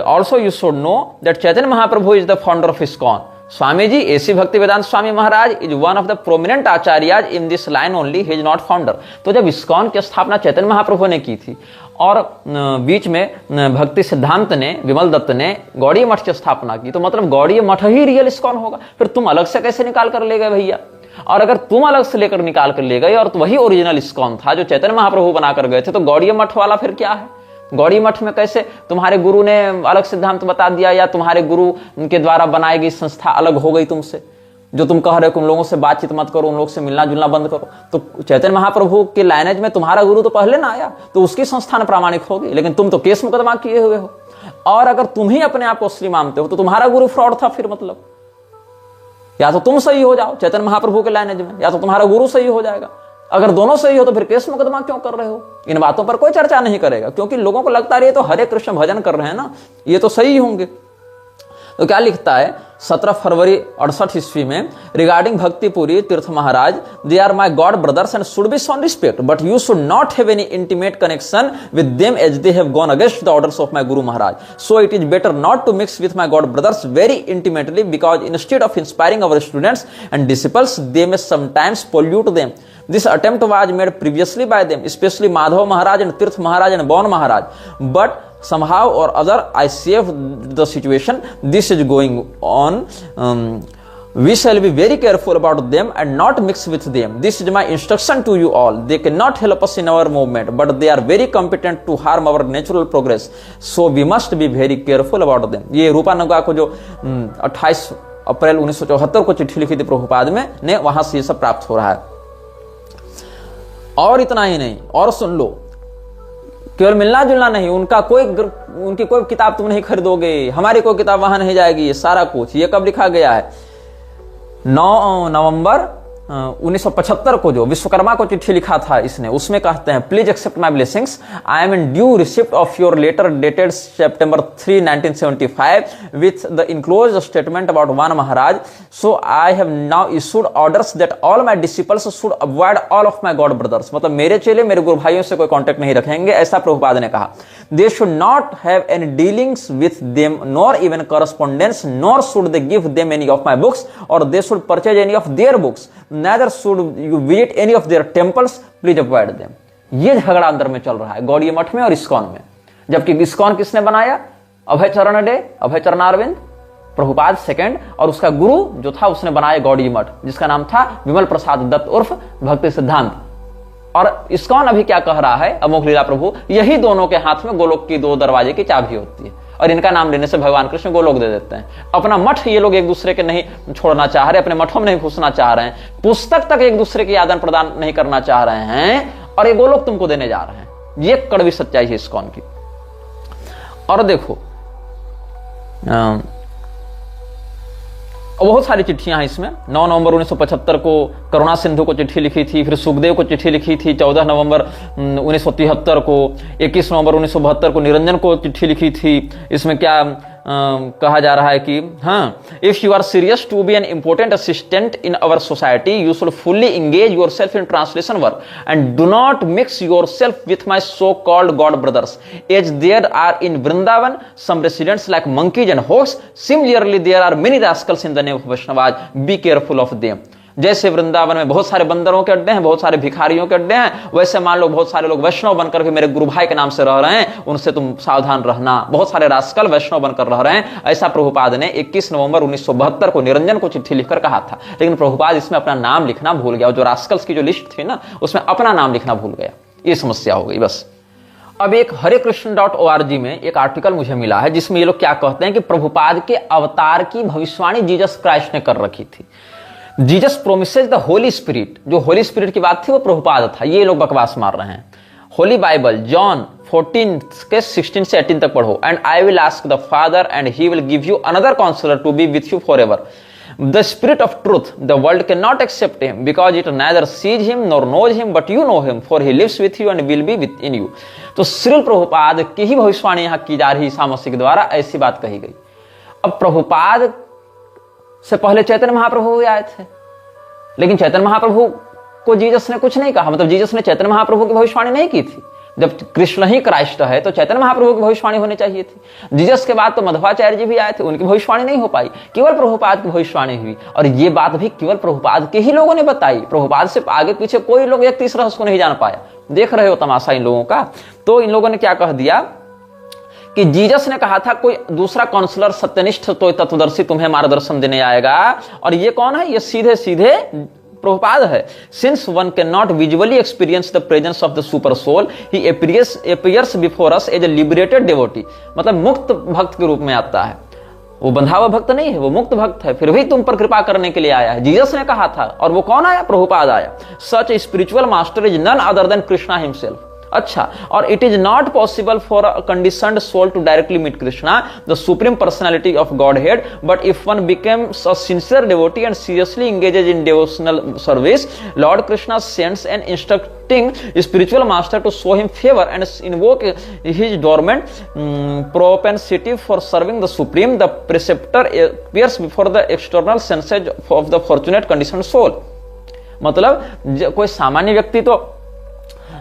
also you should know that Chaitanya Mahaprabhu is the founder of ISKCON. Swami ji A C Bhakti Vedanta Swami Maharaj is one of the prominent acharya in this line only, he is not founder. तो जब इस्कॉन की स्थापना चैतन्य महाप्रभु ने की थी और बीच में भक्ति सिद्धांत ने, विमल दत्त ने गौड़ी मठ की स्थापना की, तो मतलब गौड़ी मठ ही रियल इस्कॉन होगा। फिर तुम अलग से कैसे निकाल कर ले गए भैया? और अगर तुम अलग से लेकर निकाल कर ले गए और तो वही ओरिजिनल इस्कॉन था जो चैतन्य महाप्रभु बनाकर गए थे, तो गौड़ी मठ वाला फिर क्या है? गौड़ी मठ में कैसे तुम्हारे गुरु ने अलग सिद्धांत बता दिया, या तुम्हारे गुरु के द्वारा बनाई गई संस्था अलग हो गई तुमसे? जो तुम कह रहे हो कि उन लोगों से बातचीत मत करो, उन लोगों से मिलना जुलना बंद करो, तो चैतन्य महाप्रभु के लाइनेज में तुम्हारा गुरु तो पहले ना आया, तो उसकी संस्थान प्रामाणिक होगी। लेकिन तुम तो केस मुकदमा किए हुए हो, और अगर तुम ही अपने आप को असली मानते हो तो तुम्हारा गुरु फ्रॉड था। फिर मतलब या तो तुम सही हो जाओ चैतन्य महाप्रभु के लाइनेज में, या तो तुम्हारा गुरु सही हो जाएगा। अगर दोनों सही हो तो फिर केस मुकदमा क्यों कर रहे हो? इन बातों पर कोई चर्चा नहीं करेगा, क्योंकि लोगों को लगता है ये तो हरे कृष्ण भजन कर रहे हैं ना, ये तो सही होंगे। तो क्या लिखता है 17 फरवरी 68 ईस्वी में, regarding Bhaktipuri Tirtha Maharaj, they are my god brothers and should be shown respect, but you should not have any intimate connection with them as they have gone against the orders of my guru Maharaj. So it is better not to mix with my god brothers very intimately, because instead of inspiring our students and disciples they may sometimes pollute them. This attempt was made previously by them, especially Madhav Maharaj and Tirth Maharaj and Bon Maharaj. But somehow or other, I saved the situation. This is going on. We shall be very careful about them and not mix with them. This is my instruction to you all. They cannot help us in our movement, but they are very competent to harm our natural progress. So we must be very careful about them. ये रूपानुगा को जो 28 अप्रैल 1974 को चिट्ठी लिखी थी प्रभुपाद में ने, वहां से ये सब प्राप्त हो रहा है. और इतना ही नहीं, और सुन लो, केवल मिलना जुलना नहीं, उनकी कोई किताब तुम नहीं खरीदोगे, हमारी कोई किताब वहां नहीं जाएगी, ये सारा कुछ. ये कब लिखा गया है? 9 नवंबर 1975 को जो विश्वकर्मा को चिट्ठी लिखा था इसने, उसमें कहते हैं, please accept my blessings, I am in due receipt of your letter dated September 3, 1975 with the enclose statement about Van Maharaj. So I have now issued orders that all my disciples should avoid all of my god brothers. मतलब मेरे चेले मेरे गुरु भाइयों से कोई contact नहीं रखेंगे, ऐसा प्रभुपाद ने कहा. They should not have any dealings with them nor even correspondence, nor should they give them any of my books, और they should purchase any of their books, neither should you visit any of their temples, please avoid them. ये झगड़ा अंदर में चल रहा है गौड़ीय मठ में और इस्कॉन में. जबकि इस्कॉन किसने बनाया? अभय चरण डे, अभय चरणारविंद, प्रभुपाद सेकंड, और उसका गुरु जो था उसने बनाया गौड़ीय मठ, जिसका नाम था विमल प्रसाद दत्त उर्फ भक्ति सिद्धांत. और इस्कॉन अभी क्या कह रहा है? अमोघ लीला प्रभु, यही दोनों के हाथ में गोलोक की 2 दरवाजे की चाबी होती है, और इनका नाम लेने से भगवान कृष्ण गोलोक दे देते हैं. अपना मठ ये लोग एक दूसरे के नहीं छोड़ना चाह रहे, अपने मठों में नहीं घुसना चाह रहे हैं, पुस्तक तक एक दूसरे के आदान प्रदान नहीं करना चाह रहे हैं, और ये गोलोक तुमको देने जा रहे हैं. ये कड़वी सच्चाई है इस्कॉन की. और देखो बहुत सारी चिट्ठियां हैं इसमें. 9 नवंबर 1975 को करुणा सिंधु को चिट्ठी लिखी थी, फिर सुखदेव को चिट्ठी लिखी थी 14 नवंबर 1973 को, 21 नवंबर 1972 को निरंजन को चिट्ठी लिखी थी. इसमें क्या कहा जा रहा है कि हाँ, if you are serious to be an important assistant in our society, you should fully engage yourself in translation work and do not mix yourself with my so called god brothers, as there are in Vrindavan some residents like monkeys and hawks, similarly there are many rascals in the name of Vaishnavas, be careful of them. जैसे वृंदावन में बहुत सारे बंदरों के अड्डे हैं, बहुत सारे भिखारियों के अड्डे हैं, वैसे मान लो बहुत सारे लोग वैष्णव बनकर के मेरे गुरु भाई के नाम से रह रहे हैं, उनसे तुम सावधान रहना. बहुत सारे रास्कल वैष्णव बनकर रह रहे हैं, ऐसा प्रभुपाद ने 21 नवंबर 1972 को निरंजन को चिट्ठी लिखकर कहा था. लेकिन प्रभुपाद इसमें अपना नाम लिखना भूल गया, जो रास्कल्स की जो लिस्ट थी ना, उसमें अपना नाम लिखना भूल गया. ये समस्या हो गई बस. अब एक हरेकृष्ण.org में एक आर्टिकल मुझे मिला है, जिसमें ये लोग क्या कहते हैं कि प्रभुपाद के अवतार की भविष्यवाणी जीसस क्राइस्ट ने कर रखी थी. Jesus promises the Holy spirit, जो होली स्पिरिट की बात थी वो प्रभुपाद था. ये लोग बकवास मार रहे हैं. होली बाइबल जॉन 14 के 16 से 18 तक पढ़ो. And I will ask the Father and he will give you another counsellor to be with you for ever, the spirit of truth. The world can not accept him because it neither sees him nor knows him, but you know him for he lives with you and will be with in you. तो श्रील प्रभुपाद की ही भविष्यवाणी यहां की जा रही, ईसा मसीह के द्वारा ऐसी बात कही गई. अब प्रभुपाद से पहले चैतन्य महाप्रभु आए थे, लेकिन चैतन्य महाप्रभु को जीसस ने कुछ नहीं कहा. मतलब जीसस ने चैतन्य महाप्रभु की भविष्यवाणी नहीं की थी. जब कृष्ण ही क्राइस्ट है तो चैतन्य महाप्रभु की भविष्यवाणी होनी चाहिए थी. जीसस के बाद तो मध्वाचार्य जी भी आए थे, उनकी भविष्यवाणी नहीं हो पाई, केवल प्रभुपाद की भविष्यवाणी हुई. और ये बात भी केवल प्रभुपाद के ही लोगों ने बताई. प्रभुपाद से आगे पीछे कोई लोग एक तीसरा उसको नहीं जान पाया. देख रहे हो तमाशा इन लोगों का. तो इन लोगों ने क्या कह दिया कि जीसस ने कहा था कोई दूसरा काउंसलर सत्यनिष्ठ तो तत्वदर्शी तुम्हें मार्गदर्शन देने आएगा. और ये कौन है? ये सीधे सीधे प्रभुपाद है. Since one can not visually experience the presence of the super soul, he appears before us as a liberated devotee. मतलब मुक्त भक्त के रूप में आता है. वो बंधा हुआ भक्त नहीं है, वो मुक्त भक्त है, फिर भी तुम पर कृपा करने के लिए आया है. जीसस ने कहा था. और वो कौन आया? प्रभुपाद आया. Such a spiritual master is none other than Krishna himself. अच्छा, और it is not possible for a conditioned soul to directly meet Krishna the supreme personality of godhead, but if one becomes a sincere devotee and seriously engages in devotional service, Lord Krishna sends an instructing spiritual master to show him favour and invoke his dormant propensity for serving the supreme, the preceptor appears before the external senses of the fortunate conditioned soul. मतलब कोई सामान्य व्यक्ति तो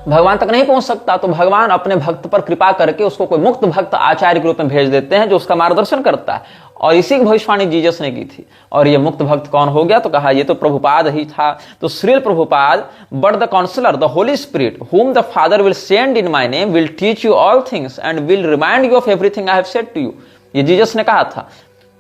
भगवान तक नहीं पहुंच सकता, तो भगवान अपने भक्त पर कृपा करके उसको कोई मुक्त भक्त आचार्य के रूप में भेज देते हैं जो उसका मार्गदर्शन करता है, और इसी की भविष्यवाणी जीसस ने की थी। और ये मुक्त भक्त कौन हो गया? तो कहा ये तो प्रभुपाद ही था। तो Srila Prabhupada, but the counsellor the Holy Spirit whom the Father will send in my name will teach you all things and will remind you of everything I have said to you. ये जीसस ने कहा था।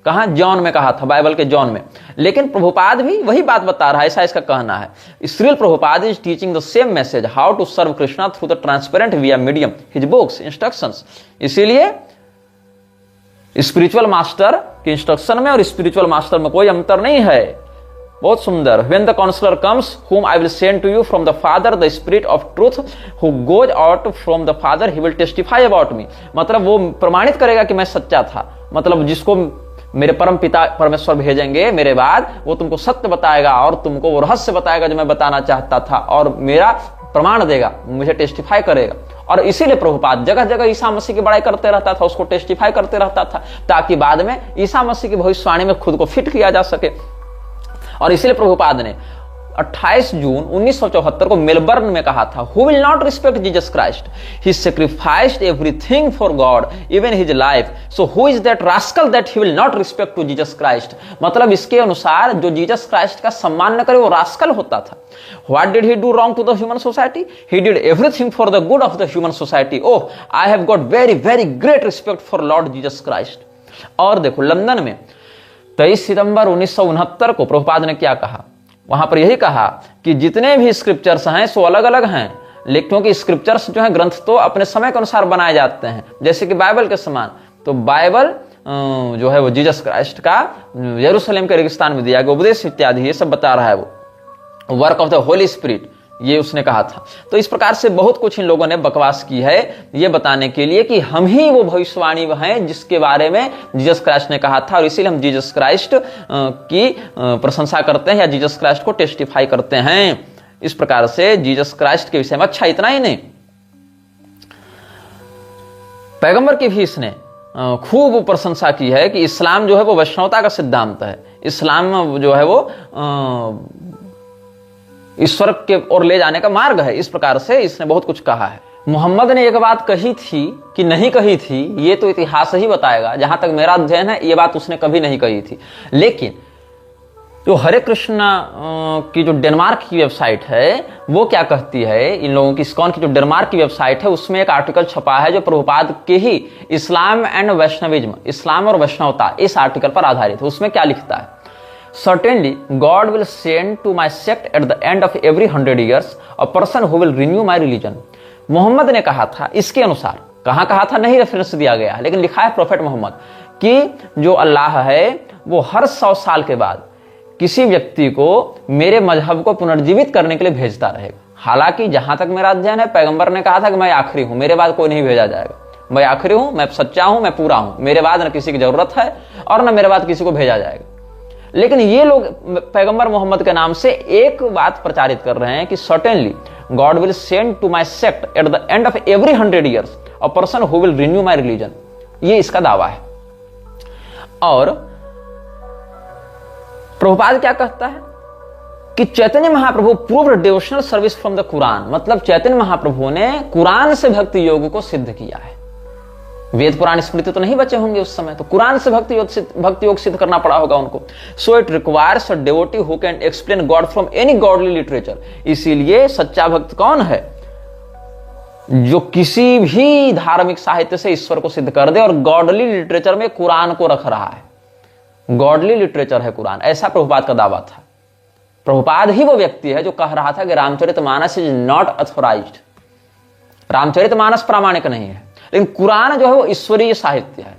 कहां? John में कहा था, Bible के John में। लेकिन प्रभुपाद भी वही बात बता रहा है, ऐसा इसका कहना है। Srila Prabhupada is teaching the same message, how to serve Krishna through the transparent via medium his books instructions. इसीलिए स्पिरिचुअल मास्टर के इंस्ट्रक्शन में और स्पिरिचुअल मास्टर में कोई अंतर नहीं है। बहुत सुंदर। When the counsellor comes whom I will send to you from the Father, the Spirit of truth who goes out from the Father, he will testify about me। मतलब वो प्रमाणित करेगा कि मैं सच्चा था। मतलब जिसको मेरे परम पिता परमेश्वर भेजेंगे मेरे बाद, वो तुमको सत्य बताएगा और तुमको वो रहस्य बताएगा जो मैं बताना चाहता था, और मेरा प्रमाण देगा, मुझे टेस्टिफाई करेगा। और इसीलिए प्रभुपाद जगह जगह ईसा मसीह की बड़ाई करते रहता था, उसको टेस्टिफाई करते रहता था, ताकि बाद में ईसा मसीह की भविष्यवाणी में खुद को फिट किया जा सके। और इसीलिए प्रभुपाद ने 28 जून 1974 को मेलबर्न में कहा था, who will not respect Jesus Christ, he sacrificed everything for God even his life, so who is that rascal that he will not respect to Jesus Christ. मतलब इसके अनुसार जो जीसस क्राइस्ट का सम्मान न करे वो रास्कल होता था। What did he do wrong to the human society? He did everything for the good of the human society. Oh, I have got very very great respect for Lord Jesus Christ. और देखो London में 23 सितंबर 1969 को प्रभुपाद ने क्या कहा? वहां पर यही कहा कि जितने भी स्क्रिप्चर्स हैं सो अलग अलग हैं, लेकिन क्योंकि स्क्रिप्चर्स जो हैं ग्रंथ तो अपने समय के अनुसार बनाए जाते हैं, जैसे कि बाइबल के समान। तो बाइबल जो है वो जीसस क्राइस्ट का यरूशलेम के रेगिस्तान में दिया गया उपदेश इत्यादि ये सब बता रहा है, वो work of the Holy spirit, ये उसने कहा था। तो इस प्रकार से बहुत कुछ इन लोगों ने बकवास की है, ये बताने के लिए कि हम ही वो भविष्यवाणी हैं जिसके बारे में जीसस क्राइस्ट ने कहा था, और इसीलिए हम जीसस क्राइस्ट की प्रशंसा करते हैं या जीसस क्राइस्ट को टेस्टिफाई करते हैं। इस प्रकार से जीसस क्राइस्ट के विषय में। अच्छा, इतना ही नहीं, पैगंबर की भी इसने खूब प्रशंसा की है कि इस्लाम जो है वो वैष्णवता का सिद्धांत है। इस्लाम जो है वो ईश्वर के ओर ले जाने का मार्ग है। इस प्रकार से इसने बहुत कुछ कहा है। मोहम्मद ने एक बात कही थी कि नहीं कही थी, ये तो इतिहास ही बताएगा। जहां तक मेरा अध्ययन है ये बात उसने कभी नहीं कही थी। लेकिन जो हरे कृष्णा की जो डेनमार्क की वेबसाइट है वो क्या कहती है, इन लोगों की इस्कॉन की जो डेनमार्क की वेबसाइट है उसमें एक आर्टिकल छपा है जो प्रभुपाद के ही इस्लाम एंड वैष्णविज्म, इस्लाम और वैष्णवता, इस आर्टिकल पर आधारित है। उसमें क्या लिखता है? Certainly, God will send to my sect at the end of every 100 years a person who will renew my religion। Mohammad ने कहा था, इसके अनुसार कहां कहा था नहीं रेफरेंस दिया गया, लेकिन लिखा है प्रोफेट मोहम्मद कि जो अल्लाह है वो हर 100 साल के बाद किसी व्यक्ति को मेरे मजहब को पुनर्जीवित करने के लिए भेजता रहेगा। हालांकि जहां तक मेरा अध्ययन है, पैगंबर ने कहा था कि मैं आखिरी हूं, मेरे बाद कोई नहीं भेजा जाएगा, मैं आखिरी हूं, मैं सच्चा हूं, मैं पूरा हूं, मेरे बाद न किसी की जरूरत है और न मेरे बाद किसी को भेजा जाएगा। लेकिन ये लोग पैगंबर मोहम्मद के नाम से एक बात प्रचारित कर रहे हैं कि certainly God will send to my sect at the end of every 100 years a person who will renew my religion. ये इसका दावा है। और प्रभुपाद क्या कहता है कि Chaitanya Mahaprabhu proved devotional service from the Quran. मतलब चैतन्य महाप्रभु ने कुरान से भक्ति योग को सिद्ध किया है। वेद पुराण स्मृति तो नहीं बचे होंगे उस समय, तो कुरान से भक्ति योग सिद्ध करना पड़ा होगा उनको। So it requires a devotee who can explain God from any godly literature. इसीलिए सच्चा भक्त कौन है? जो किसी भी धार्मिक साहित्य से ईश्वर को सिद्ध कर दे, और गॉडली लिटरेचर में कुरान को रख रहा है। गॉडली लिटरेचर है कुरान, ऐसा प्रभुपाद का दावा था। प्रभुपाद ही वो व्यक्ति है जो कह रहा था कि Ramcharitmanas is not authorised, Ramcharitmanas प्रामाणिक नहीं है, लेकिन कुरान जो है वो ईश्वरीय साहित्य है,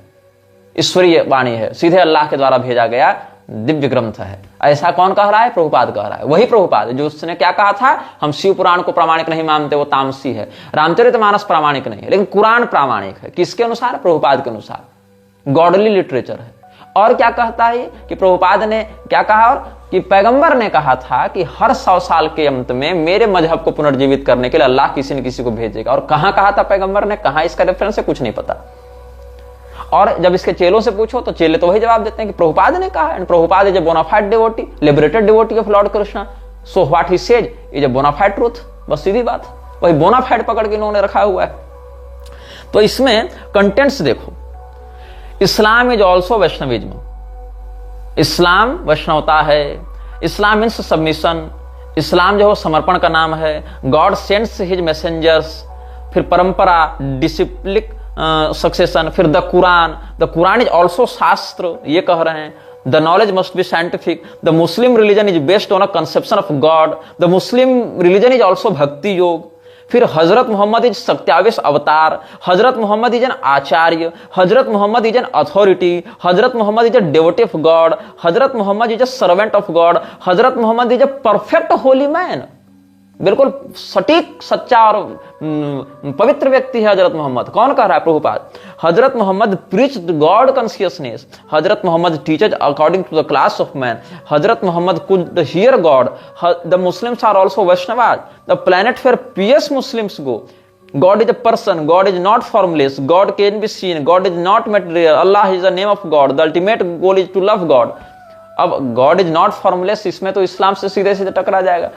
ईश्वरीय वाणी है, सीधे अल्लाह के द्वारा भेजा गया दिव्य ग्रंथ है। ऐसा कौन कह रहा है? प्रभुपाद कह रहा है। वही प्रभुपाद जो उसने क्या कहा था, हम शिव पुराण को प्रामाणिक नहीं मानते, वो तामसी है। रामचरितमानस प्रामाणिक नहीं है, लेकिन कुरान प्रामाणिक है। किसके अनुसार? प्रभुपाद के अनुसार। गॉडली लिटरेचर है। और क्या कहता है कि प्रभुपाद ने क्या कहा, और कि पैगंबर ने कहा था कि हर 100 साल के अंत में मेरे मजहब को पुनर्जीवित करने के लिए अल्लाह किसी न किसी को भेजेगा। और कहां कहा था पैगंबर ने, कहां इसका रेफरेंस है, कुछ नहीं पता। और जब इसके चेलों से पूछो तो चेले तो वही जवाब देते हैं कि प्रभुपाद ने कहा। And Prabhupada is a bonafide devotee, liberated devotee of Lord Krishna, so what he says is a bonafide truth. बस सीधी बात, वही बोनाफाइड पकड़ के इन्होंने रखा हुआ है। तो इसमें कंटेंट्स देखो, इस्लाम इज ऑल्सो वैष्णविज्म। इस्लाम वैष्णवता है। इस्लाम मीन्स सबमिशन। इस्लाम जो है समर्पण का नाम है। गॉड सेंड्स हिज मैसेंजर्स, फिर परंपरा, डिसिप्लिक सक्सेशन, फिर द कुरान इज ऑल्सो शास्त्र, ये कह रहे हैं। The knowledge must be scientific. The Muslim religion is based on a conception of God. The Muslim religion is also bhakti योग। फिर हजरत मोहम्मद इज सत्यावेश अवतार। हजरत Muhammad is an Acharya. Hazrat Muhammad is an authority. Hazrat Muhammad is a devotee of God. Hazrat Muhammad is a servant of God. Hazrat Muhammad is a perfect holy man. बिल्कुल सटीक, सच्चा और पवित्र व्यक्ति है हजरत मोहम्मद। कौन कह रहा है? प्रभुपाद। हजरत Mohammad preach God consciousness. Hazrat Muhammad teaches according to the class of man. Hazrat Muhammad could hear God. The Muslims are also Vaishnavas, the planet where pious Muslims go. God is a person, God is not formless, God can be seen, God is not material, Allah is the name of God, the ultimate goal is to love God। अब God is not formless, इसमें तो इस्लाम से सीधे सीधे टकरा जाएगा,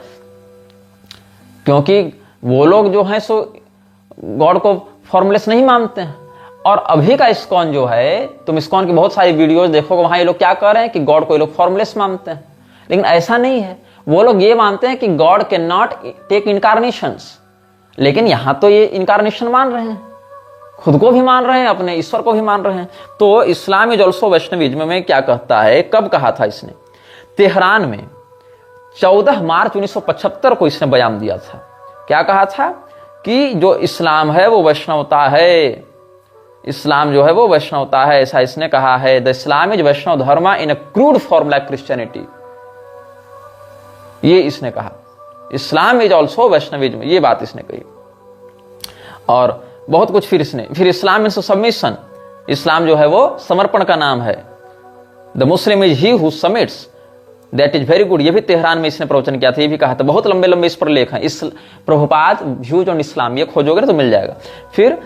क्योंकि वो लोग जो हैं सो गॉड को फॉर्मलेस नहीं मानते हैं। और अभी का इस्कॉन जो है, तुम इस्कॉन की बहुत सारी वीडियोस देखोगे, वहां ये लोग क्या कह रहे हैं कि गॉड को ये लोग फॉर्मलेस मानते हैं। लेकिन ऐसा नहीं है, वो लोग ये मानते हैं कि God can not take incarnations. लेकिन यहां तो ये इनकारनेशन मान रहे हैं, खुद को भी मान रहे हैं, अपने ईश्वर को भी मान रहे हैं। तो इस्लाम इज ऑल्सो वैष्णविज्म में क्या कहता है, कब कहा था इसने? तेहरान में 14 मार्च 1975 को इसने बयान दिया था। क्या कहा था? कि जो इस्लाम है वो वैष्णवता है, इस्लाम जो है वो वैष्णवता है, ऐसा इसने कहा है। The Islam is Vaishnava dharma in a crude form like Christianity, ये इसने कहा। इस्लाम इज ऑल्सो वैष्णविज्म, ये बात इसने कही। और बहुत कुछ फिर इस्लाम मीन्स सबमिशन, इस्लाम जो है वो समर्पण का नाम है। The Muslim is he who submits, that is very good. ये भी तेहरान में इसने प्रवचन किया था, ये भी कहा था। बहुत लंबे लंबे इस पर लेख हैं, इस प्रभुपाद व्यूज ऑन इस्लाम, ये खोजोगे तो मिल जाएगा। फिर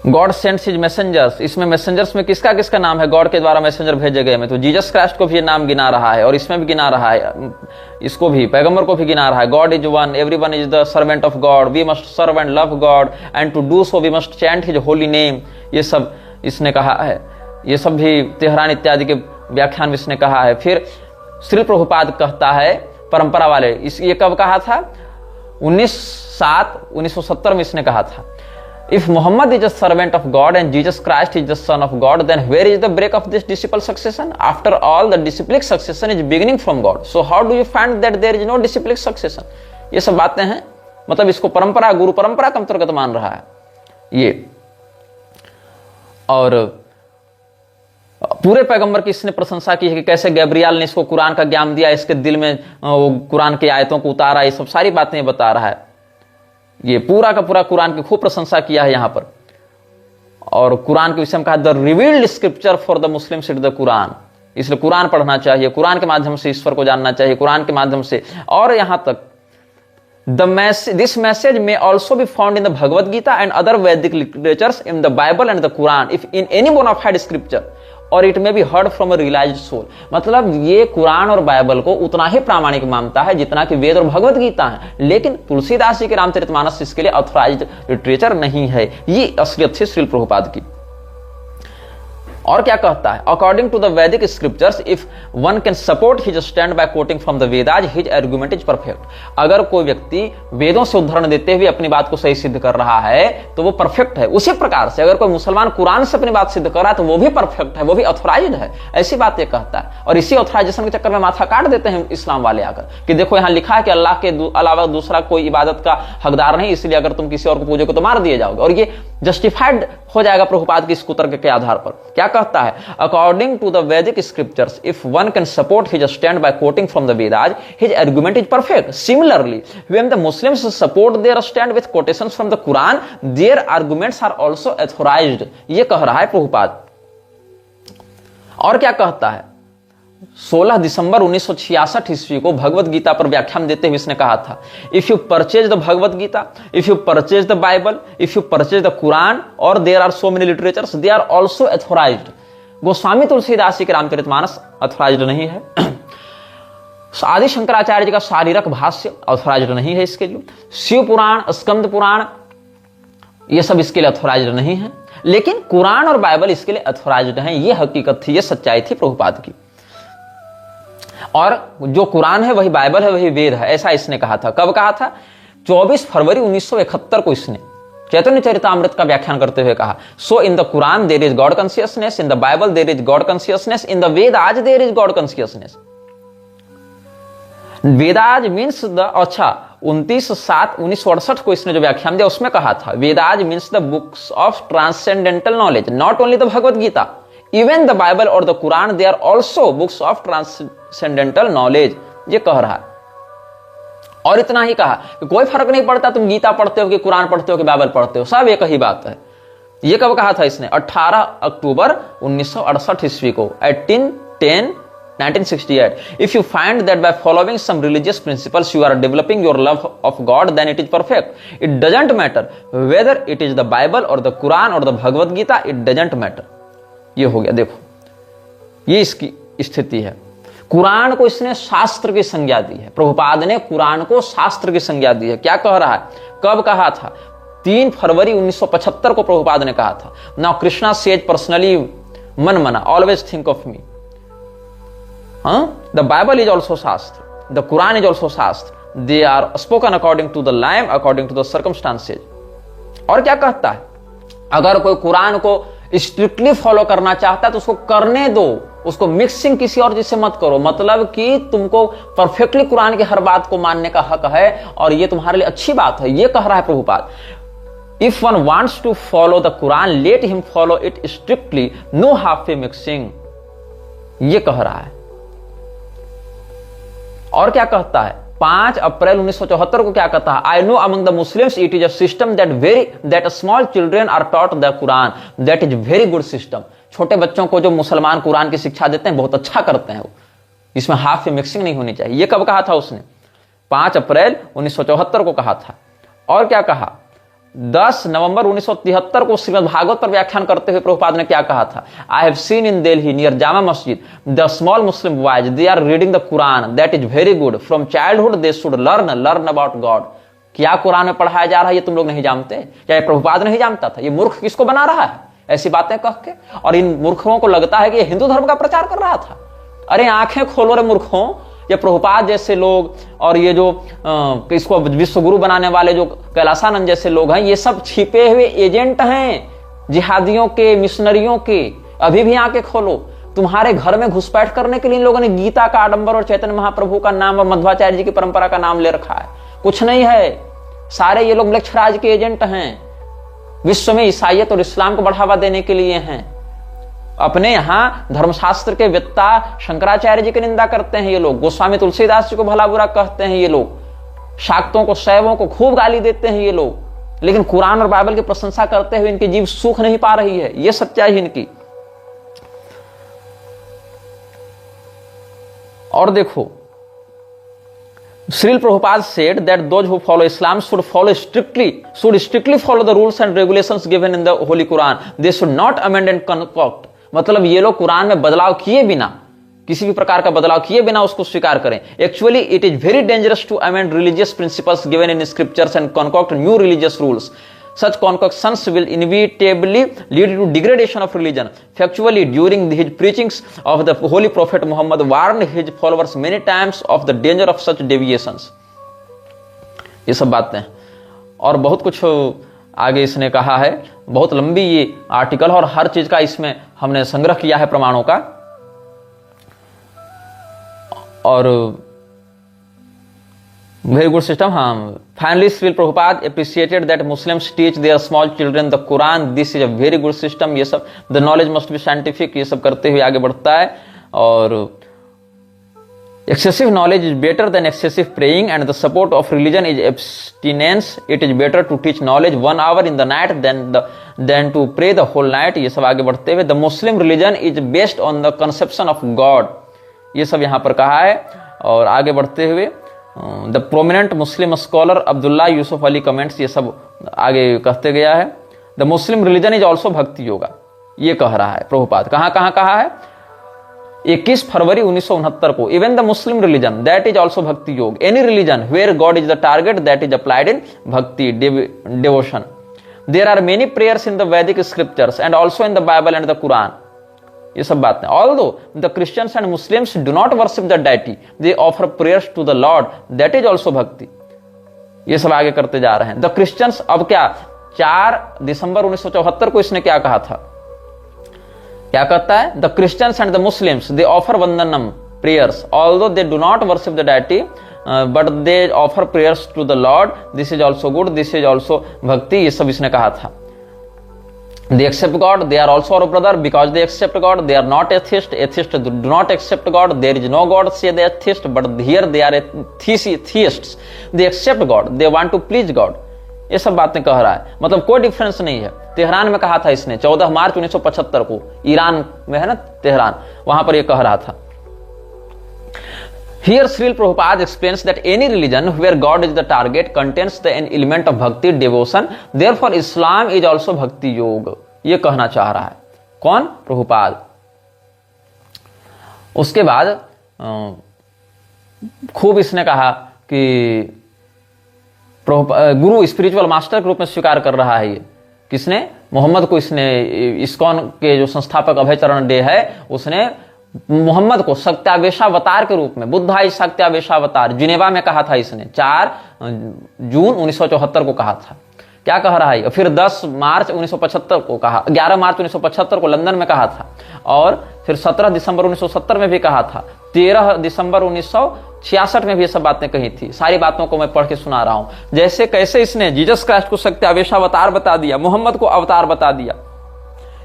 गॉड सेंड्स हिज मैसेंजर्स, इसमें मैसेंजर्स में किसका किसका नाम है? गॉड के द्वारा मैसेंजर भेजे गए में तो जीसस क्राइस्ट को भी ये नाम गिना रहा है, और इसमें भी गिना रहा है, इसको भी, पैगंबर को भी गिना रहा है। God is one, everyone is the servant of God, we must serve and love God, and to do so we must chant his holy name, ये सब इसने कहा है। ये सब भी तेहरान इत्यादि के व्याख्यान में इसने कहा है। फिर श्री प्रभुपाद कहता है, परंपरा वाले, ये कब कहा था? 1970 में इसने कहा था, If Muhammad is a servant of God and Jesus Christ is the son of God, then where is the break of this disciple succession? After all, the disciplic succession is beginning from God. So how do you find that there is no disciplic succession? ये सब बातें हैं, मतलब इसको परंपरा, गुरु परंपरा के अंतर्गत मान रहा है ये। और पूरे पैगंबर की इसने प्रशंसा की है कि कैसे गैब्रियल ने इसको कुरान का ज्ञान दिया, इसके दिल में वो कुरान की आयतों को उतारा, ये सब सारी बातें बता रहा है। ये पूरा का पूरा कुरान की खूब प्रशंसा किया है यहां पर। और कुरान के विषय में कहा, the revealed scripture for the Muslims is the Quran, इसलिए कुरान पढ़ना चाहिए, कुरान के माध्यम से ईश्वर को जानना चाहिए, कुरान के माध्यम से। और यहां तक this message may also be found in the Bhagavad Gita and other Vedic literatures, in the Bible and the Quran, if in any bona fide scripture, और it may be heard from a realised soul. मतलब ये कुरान और Bible को उतना ही प्रामाणिक मानता है जितना कि वेद और भगवत गीता है। लेकिन तुलसीदास जी के रामचरितमानस इसके लिए ऑथराइज्ड लिटरेचर नहीं है। ये असलियत थी श्रील प्रभुपाद की। और क्या कहता है? According to the Vedic scriptures, if one can support his stand by quoting from the Vedas, his argument is perfect. अगर कोई व्यक्ति वेदों से उदाहरण देते हुए अपनी बात को सही सिद्ध कर रहा है तो वो परफेक्ट है। उसी प्रकार से अगर कोई मुसलमान कुरान से अपनी बात सिद्ध कर रहा है तो वो भी परफेक्ट है, वो भी ऑथराइज्ड है। ऐसी बात ये कहता है। और इसी ऑथराइजेशन के चक्कर में माथा काट देते हैं इस्लाम वाले आकर कि देखो यहां लिखा है कि अल्लाह के अलावा दूसरा कोई इबादत का हकदार नहीं, इसलिए अगर तुम किसी और को पूजोगे तो मार दिए जाओगे। और ये जस्टिफाइड हो जाएगा प्रभुपाद की इस कुतर्क के आधार पर। क्या कहता है? According to the Vedic scriptures, if one can support his stand by quoting from the Vedas, his argument is perfect. Similarly, when the Muslims support their stand with quotations from the Quran, their arguments are also authorised. ये कह रहा है प्रभुपाद। और क्या कहता है? 16 दिसंबर 1966 ईस्वी को भगवत गीता पर व्याख्यान देते हुए इसने कहा था, if you purchase the Bhagavad Gita, if you purchase the Bible, if you purchase the Quran, और there are so many literatures, they are also authorized. Goswami Tulsidas ji के रामचरितमानस ऑथराइज्ड नहीं है। आदि शंकराचार्य जी का शारीरक भाष्य ऑथराइज्ड नहीं है इसके लिए। शिव पुराण, स्कंद पुराण, ये सब इसके लिए ऑथराइज्ड नहीं है, लेकिन कुरान और बाइबल इसके लिए ऑथराइज्ड हैं। ये हकीकत थी, ये सच्चाई थी प्रभुपाद की। और जो कुरान है वही बाइबल है, वही वेद है, ऐसा इसने कहा था। कब कहा था? 24 फरवरी 1971 को इसने चैतन्य चरितामृत का व्याख्यान करते हुए कहा, so in the Quran there is God consciousness, in the Bible there is God consciousness, in the Vedas there is God consciousness. Vedas means the, अच्छा 29/7/1968 को इसने जो व्याख्यान दिया उसमें कहा था, Vedas means the books of transcendental knowledge, not only the Bhagavad Gita, even the Bible और the Quran, they are also books of transcendental knowledge. ये कह रहा है। और इतना ही कहा कि कोई फर्क नहीं पड़ता तुम गीता पढ़ते हो कि कुरान पढ़ते हो कि बाइबल पढ़ते हो, सब एक ही बात है। ये कब कहा था इसने? 18 अक्टूबर 1968 ईस्वी को, 1968। If you find that by following some religious principles you are developing your love of God, then it is perfect. It doesn't matter whether it is the Bible or the Quran or the Bhagavad Gita. It doesn't matter. ये हो गया। देखो, ये इसकी स्थिति है। कुरान को इसने शास्त्र की संज्ञा दी है। प्रभुपाद ने कुरान को शास्त्र की संज्ञा दी है। क्या कह रहा है? कब कहा था? 3 फरवरी 1975 को प्रभुपाद ने कहा था। नाउ कृष्णा सेज पर्सनली, मन मना, always think of me. The Bible is also Shastra. The Quran is also Shastra. They are spoken according to the lamb, according to the circumstances. और क्या कहता है? अगर कोई कुरान को स्ट्रिक्टली फॉलो करना चाहता है तो उसको करने दो, उसको मिक्सिंग किसी और चीज से मत करो। मतलब कि तुमको परफेक्टली कुरान की हर बात को मानने का हक है और ये तुम्हारे लिए अच्छी बात है। ये कह रहा है Prabhupada. If one wants to follow the Quran, let him follow it strictly, no halfway mixing. ये कह रहा है। और क्या कहता है? 5 अप्रैल 1974 को क्या कहता है? I know among the Muslims it is a system that small children are taught the Quran, that is very good system. छोटे बच्चों को जो मुसलमान कुरान की शिक्षा देते हैं बहुत अच्छा करते हैं वो, इसमें हाफ मिक्सिंग नहीं होनी चाहिए। ये कब कहा था उसने? 5 अप्रैल 1974 को कहा था। और क्या कहा? 10 नवंबर 1973 को श्रीमद् भागवत पर व्याख्यान करते हुए प्रभुपाद ने क्या कहा था? I have seen in Delhi near Jama Masjid the small Muslim boys, they are reading the Quran, that is very good, from childhood they should learn about God. क्या कुरान में पढ़ाया जा रहा है ये तुम लोग नहीं जानते? क्या ये प्रभुपाद नहीं जानता था? ये मूर्ख किसको बना रहा है ऐसी बातें कह के? और इन मूर्खों को लगता है कि ये हिंदू धर्म का प्रचार कर रहा था। अरे आंखें खोलो रे मूर्खों, ये प्रभुपाद जैसे लोग और ये जो इसको विश्वगुरु बनाने वाले जो कैलासानंद जैसे लोग हैं, ये सब छिपे हुए एजेंट हैं जिहादियों के, मिशनरियों के। अभी भी आंखें खोलो, तुम्हारे घर में घुसपैठ करने के लिए इन लोगों ने गीता का आडंबर और चैतन्य महाप्रभु का नाम और मध्वाचार्य जी की परंपरा का नाम ले रखा है। कुछ नहीं है, सारे ये लोग म्लेच्छराज के एजेंट हैं, विश्व में ईसाइयत और इस्लाम को बढ़ावा देने के लिए हैं। अपने यहां धर्मशास्त्र के वेत्ता शंकराचार्य जी की निंदा करते हैं ये लोग, गोस्वामी तुलसीदास जी को भला बुरा कहते हैं ये लोग, शाक्तों को, शैवों को खूब गाली देते हैं ये लोग, लेकिन कुरान और बाइबल की प्रशंसा करते हुए इनकी जीव सुख नहीं पा रही है। ये सच्चाई है इनकी। और देखो, Srila Prabhupada said that those who follow Islam should strictly follow the rules and regulations given in the Holy Quran. They should not amend and concoct. मतलब ये लोग कुरान में बदलाव किए बिना, किसी भी प्रकार का बदलाव किए बिना उसको स्वीकार करें। Actually, it is very dangerous to amend religious principles given in scriptures and concoct new religious rules. Such concoctions will inevitably lead to degradation of religion. Factually, during his preachings of the Holy Prophet Muhammad warned his followers many times of the danger of such deviations. ये सब बातें हैं और बहुत कुछ आगे इसने कहा है। बहुत लंबी ये आर्टिकल और हर चीज का इसमें हमने संग्रह किया है प्रमाणों का। और Very good system. Finally, Srila Prabhupada appreciated that Muslims teach their small children the Quran. This is a very good system. ये सब the knowledge must be scientific. ये सब करते हुए आगे बढ़ता है और excessive knowledge is better than excessive praying and the support of religion is abstinence. It is better to teach knowledge 1 hour in the night than to pray the whole night. ये सब आगे बढ़ते हुए the Muslim religion is based on the conception of God. ये सब यहाँ पर कहा है और आगे बढ़ते हुए the prominent Muslim scholar Abdullah Yusuf Ali comments ये सब आगे कहते गया है। The Muslim religion is also भक्ति योगा, ये कह रहा है प्रभुपाद। कहां कहां कहा है? 21 फरवरी 1969 को। Even the Muslim religion that is also bhakti yoga, any religion where God is the target that is applied in bhakti devotion. There are many prayers in the Vedic scriptures and also in the Bible and the Quran. ये सब बातें। Although the Christians and Muslims do not worship the deity, they offer prayers to the lord, that is also bhakti. ये सब आगे करते जा रहे हैं। द क्रिश्चियंस, अब क्या 4 दिसंबर 1974 को इसने क्या कहा था? क्या कहता है? The Christians and the Muslims they offer वंदनम prayers although they do not worship the deity but they offer prayers to the lord, this is also good, this is also bhakti. ये सब इसने कहा था। They accept God, they are also our brother because they accept God. They are not atheists. Atheists do not accept God. There is no God, say they are atheists, but here they are theists. They accept God. They want to please God. ये सब बातें कह रहा है, मतलब कोई difference नहीं है। तेहरान में कहा था इसने 14 मार्च 1975 को, ईरान में है ना तेहरान, वहां पर ये कह रहा था। Here Srila Prabhupada explains that any religion where God is the target contains the element of bhakti, devotion. Therefore Islam is also bhakti yoga. ये कहना चाह रहा है कौन? प्रभुपाद। उसके बाद खूब इसने कहा कि गुरु स्पिरिचुअल मास्टर के रूप में स्वीकार कर रहा है। ये किसने? मोहम्मद को। इसने इस्कॉन के जो संस्थापक अभय चरण डे है उसने मोहम्मद को सत्यावेशावतार के रूप में, बुद्धा इज सत्यावेशावतार, जिनेवा में कहा था इसने 4 जून 1974 को कहा था। क्या कह रहा है? फिर 10 मार्च 1975 को कहा, 11 मार्च 1975 को लंदन में कहा था और फिर 17 दिसंबर 1970 में भी कहा था, 13 दिसंबर 1966 में भी ये सब बातें कही थी। सारी बातों को मैं पढ़ के सुना रहा हूं। जैसे कैसे इसने जीसस क्राइस्ट को सत्यावेशावतार बता दिया, मोहम्मद को अवतार बता दिया।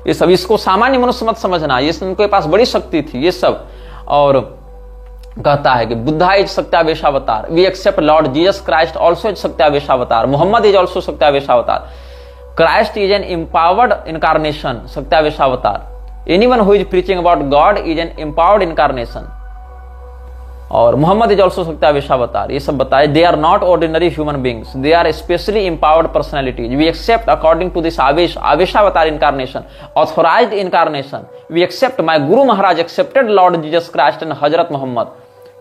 ये सब, इसको सामान्य मनुष्य मत समझना, ये उनके पास बड़ी शक्ति थी ये सब। और कहता है कि बुद्धा इज सत्यावेशावतार, we accept lord Jesus Christ also is सत्यावेशावतार, मोहम्मद इज ऑल्सो सत्यावेशावतार, Christ is an empowered incarnation, सत्यावेशावतार, anyone who is preaching about God is an empowered incarnation, और मोहम्मद इज ऑल्सो सत्यावेशावतार। ये सब बताए। They are not ordinary human beings, they are specially empowered personalities, we accept according to this आवेशावतार incarnation, authorized incarnation, we accept my guru Maharaj accepted Lord Jesus Christ and हजरत मोहम्मद।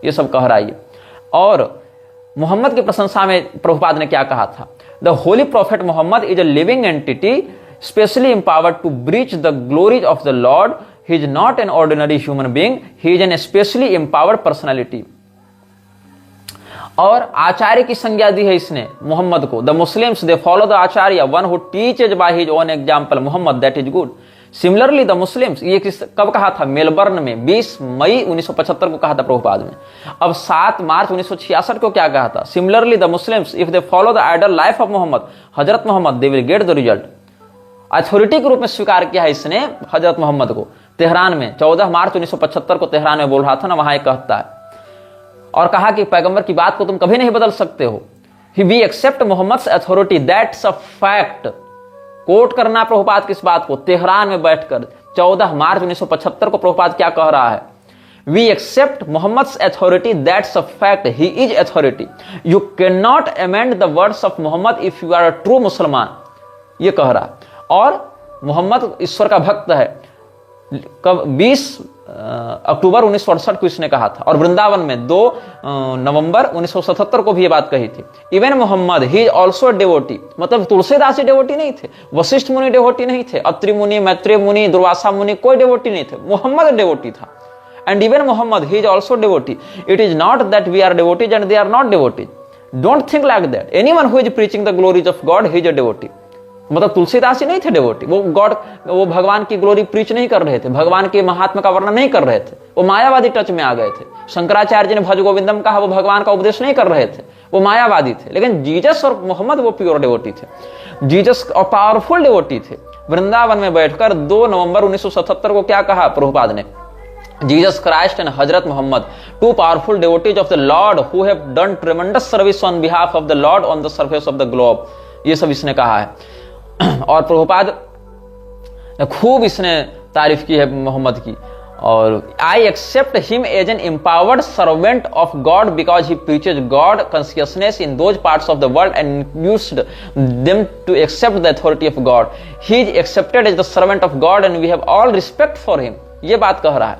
ये सब कह रहा है। और मोहम्मद की प्रशंसा में प्रभुपाद ने क्या कहा था? The holy prophet Muhammad is a living entity specially empowered to breach the glories of the Lord. He is not an ordinary human being. He is an especially empowered personality. और आचार्य की संज्ञा दी है इसने मोहम्मद को। The Muslims they follow the acharya, one who teaches by his own example Muhammad, that is good. Similarly the Muslims, ये कब कहा था? मेलबर्न में 20 मई 1975 को कहा था प्रभुपाद में। अब 7 मार्च 1966 को क्या कहा था? Similarly the Muslims if they follow the ideal life of Muhammad, हजरत Muhammad, they will get the result. Authority के रूप में स्वीकार किया है इसने हजरत मोहम्मद को। तेहरान में 14 मार्च 1975 को तेहरान में बोल रहा था ना, वहां एक कहता है और कहा कि पैगंबर की बात को तुम कभी नहीं बदल सकते हो। We accept Muhammad's authority, that's a fact. Quote करना प्रभुपाद किस बात को? तेहरान में बैठकर 14 मार्च 1975 को प्रभुपाद क्या कह रहा है? We accept Muhammad's authority, that's a fact, he is authority, you can not amend the words of Muhammad if you are a true मुसलमान। ये कह रहा है। और मोहम्मद ईश्वर का भक्त है। कब? 20 अक्टूबर 1968 को इसने कहा था। और वृंदावन में 2 नवंबर 1977 को भी ये बात कही थी। Even Muhammad he is also devotee, मतलब तुलसीदास डेवोटी नहीं थे, वशिष्ठ मुनि डेवोटी नहीं थे, अत्रि मुनि, मैत्रेय मुनि, दुर्वासा मुनि कोई डेवोटी नहीं थे, मोहम्मद डेवोटी था। And even Muhammad he is also devotee. It is not that we are devotees and they are not devotees, don't think like that. Anyone who is preaching the glories of God he is a devotee. मतलब तुलसीदास ही नहीं थे devotee, वो भगवान की glory preach नहीं कर रहे थे, भगवान के महात्मा का वर्णन नहीं कर रहे थे, वो मायावादी टच में आ गए थे। शंकराचार्य जी ने भज गोविंदम कहा, वो भगवान का उपदेश नहीं कर रहे थे, वो मायावादी थे, लेकिन जीसस और मोहम्मद वो प्योर डिवोटी थे। जीसस और पावरफुल डिवोटी थे। वृंदावन में बैठकर 2 नवंबर 1977 को क्या कहा प्रभुपाद ने? Jesus Christ and Hazrat Muhammad, two powerful devotees of the Lord who have done tremendous service on behalf of the Lord on the surface of the globe। ये सब इसने कहा है। और प्रभुपाद ने खूब इसने तारीफ की है मोहम्मद की। और I accept him as an empowered servant of God because he preaches God consciousness in those parts of the world and used them to accept the authority of God। He is accepted as the servant of God and we have all respect for him। ये बात कह रहा है।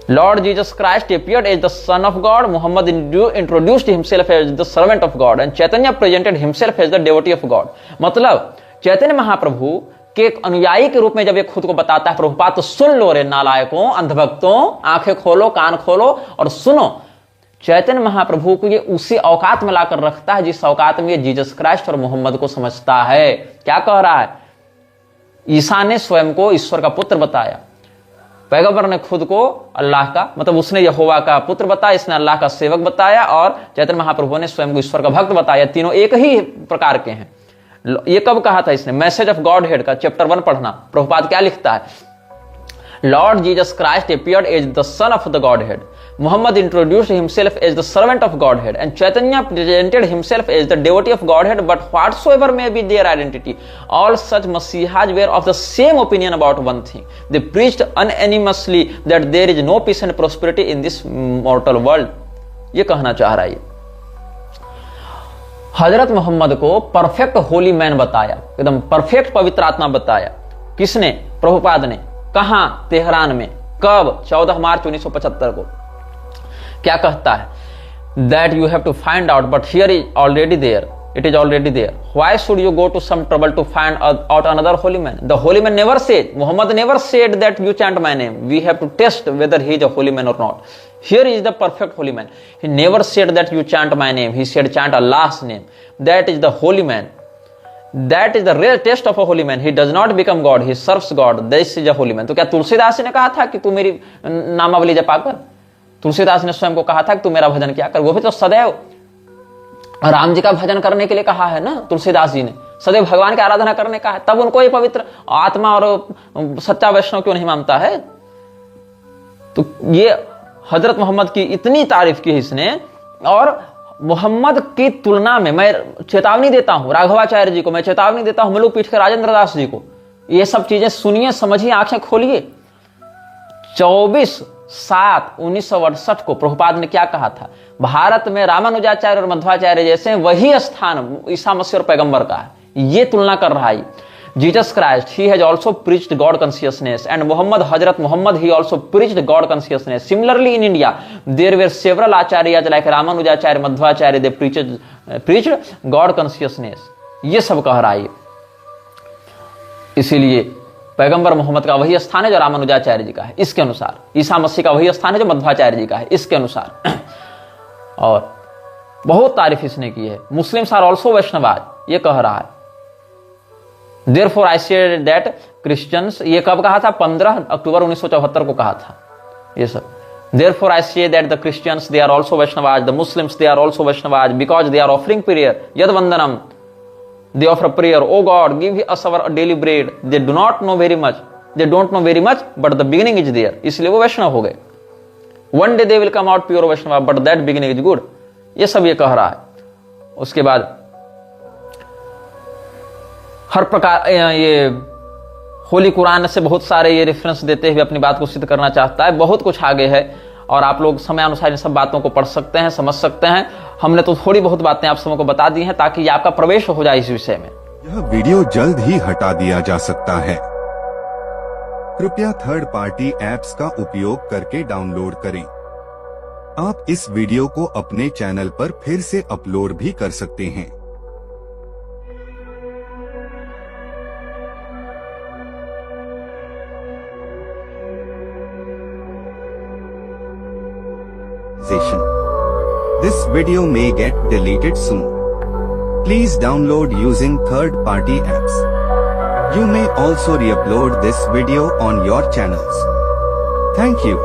Lord Jesus Christ appeared as the Son of God, Muhammad introduced himself as the servant of God and Chaitanya presented himself as the devotee of God। मतलब चैतन्य महाप्रभु के एक अनुयायी के रूप में जब ये खुद को बताता है प्रभुपाद, तो सुन लो रे नालायकों, अंधभक्तों, आंखें खोलो, कान खोलो और सुनो। चैतन्य महाप्रभु को ये उसी औकात में लाकर रखता है जिस औकात में ये जीसस क्राइस्ट और मोहम्मद को समझता है। क्या कह रहा है? ईसा ने स्वयं को ईश्वर का पुत्र बताया, पैगंबर ने खुद को अल्लाह का, मतलब उसने यहोवा का पुत्र बताया, इसने अल्लाह का सेवक बताया, और चैतन्य महाप्रभु ने स्वयं को ईश्वर का भक्त बताया। तीनों एक ही प्रकार के हैं। ये कब कहा था इसने? मैसेज ऑफ गॉड हेड का चैप्टर 1 पढ़ना। प्रभुपाद क्या लिखता है? Lord Jesus Christ appeared as the son of the Godhead, Muhammad introduced himself as the servant of Godhead and Chaitanya presented himself as the devotee of Godhead, but whatsoever may be their identity, all such Masihas were of the same opinion about one thing. They preached unanimously that there is no peace and prosperity in this mortal world। ये कहना चाह रहा है। हजरत मोहम्मद को perfect holy man बताया, एकदम perfect पवित्र आत्मा बताया। किसने? प्रभुपाद ने। कहां? तेहरान में। कब? 14 मार्च 1975 को। क्या कहता है? That you have to find out, but here is already there. It is already there. Why should you go to some trouble to find out another holy man? The holy man never said, Muhammad never said that you chant my name. We have to test whether he is a holy man or not. Here is the perfect holy man. He never said that you chant my name. He said chant Allah's name. That is the holy man. That is the real test of a holy man. He does not become God. He serves God. This is a holy man. तो क्या तुलसीदास ने कहा था कि तू मेरी नामावली जपा कर? तुलसीदास ने स्वयं को कहा था कि तू मेरा भजन किया कर। वो भी तो सदैव राम जी का भजन करने के लिए कहा है ना तुलसीदास जी ने, सदैव भगवान की आराधना करने का है। तब उनको ये पवित्र आत्मा और सच्चा वैष्णव क्यों नहीं मानता है? तो ये हजरत मोहम्मद की इतनी तारीफ की इसने। और मोहम्मद की तुलना में मैं चेतावनी देता हूं राघवाचार्य जी को, मैं चेतावनी देता हूं मलुक पीठ के राजेंद्र दास जी को। ये सब चीजें सुनिए, समझिए, आंखें खोलिए। 24/7/1968 को प्रभुपाद ने क्या कहा था? भारत में रामानुजाचार्य और मध्वाचार्य जैसे वही स्थान ईसा मसीह और पैगंबर का है। ये तुलना कर रहा है। Jesus Christ, he has also preached God consciousness, and Muhammad, Hazrat Muhammad, he also preached God consciousness. Similarly, in India, there were several acharyas like Ramanujacharya, Madhvacharya, they preached God consciousness। ये सब कह रहा है। इसीलिए पैगंबर मोहम्मद का वही स्थान है जो रामानुजाचार्य जी का है, इसके अनुसार। ईसा मसीह का वही स्थान है जो मध्वाचार्य जी का है, इसके अनुसार। और बहुत तारीफ इसने की है। मुस्लिम्स आर ऑल्सो वैष्णवाज, ये कह रहा है। Therefore I said that Christians, ये कब कहा था? 15 अक्टूबर 1974 को कहा था ये सब। Therefore I say that the Christians they are also Vaishnavas, the Muslims they are also Vaishnavas because they are offering prayer, Yad Vandanam, they offer prayer, oh God give us our daily bread। They do not know very much, they don't know very much, but the beginning is there, इसलिए वो वैष्णव हो गए। One day they will come out pure Vaishnava, but that beginning is good। ये सब ये कह रहा है। उसके बाद हर प्रकार ये होली कुरान से बहुत सारे ये रेफरेंस देते हुए अपनी बात को सिद्ध करना चाहता है। बहुत कुछ आगे है और आप लोग समय अनुसार इन सब बातों को पढ़ सकते हैं, समझ सकते हैं। हमने तो थोड़ी बहुत बातें आप सबको बता दी हैं ताकि आपका प्रवेश हो जाए इस विषय में। यह वीडियो जल्द ही हटा दिया जा सकता है। कृपया थर्ड पार्टी ऐप्स का उपयोग करके डाउनलोड करें। आप इस वीडियो को अपने चैनल पर फिर से अपलोड भी कर सकते हैं। This video may get deleted soon. Please download using third-party apps. You may also re-upload this video on your channels. Thank you.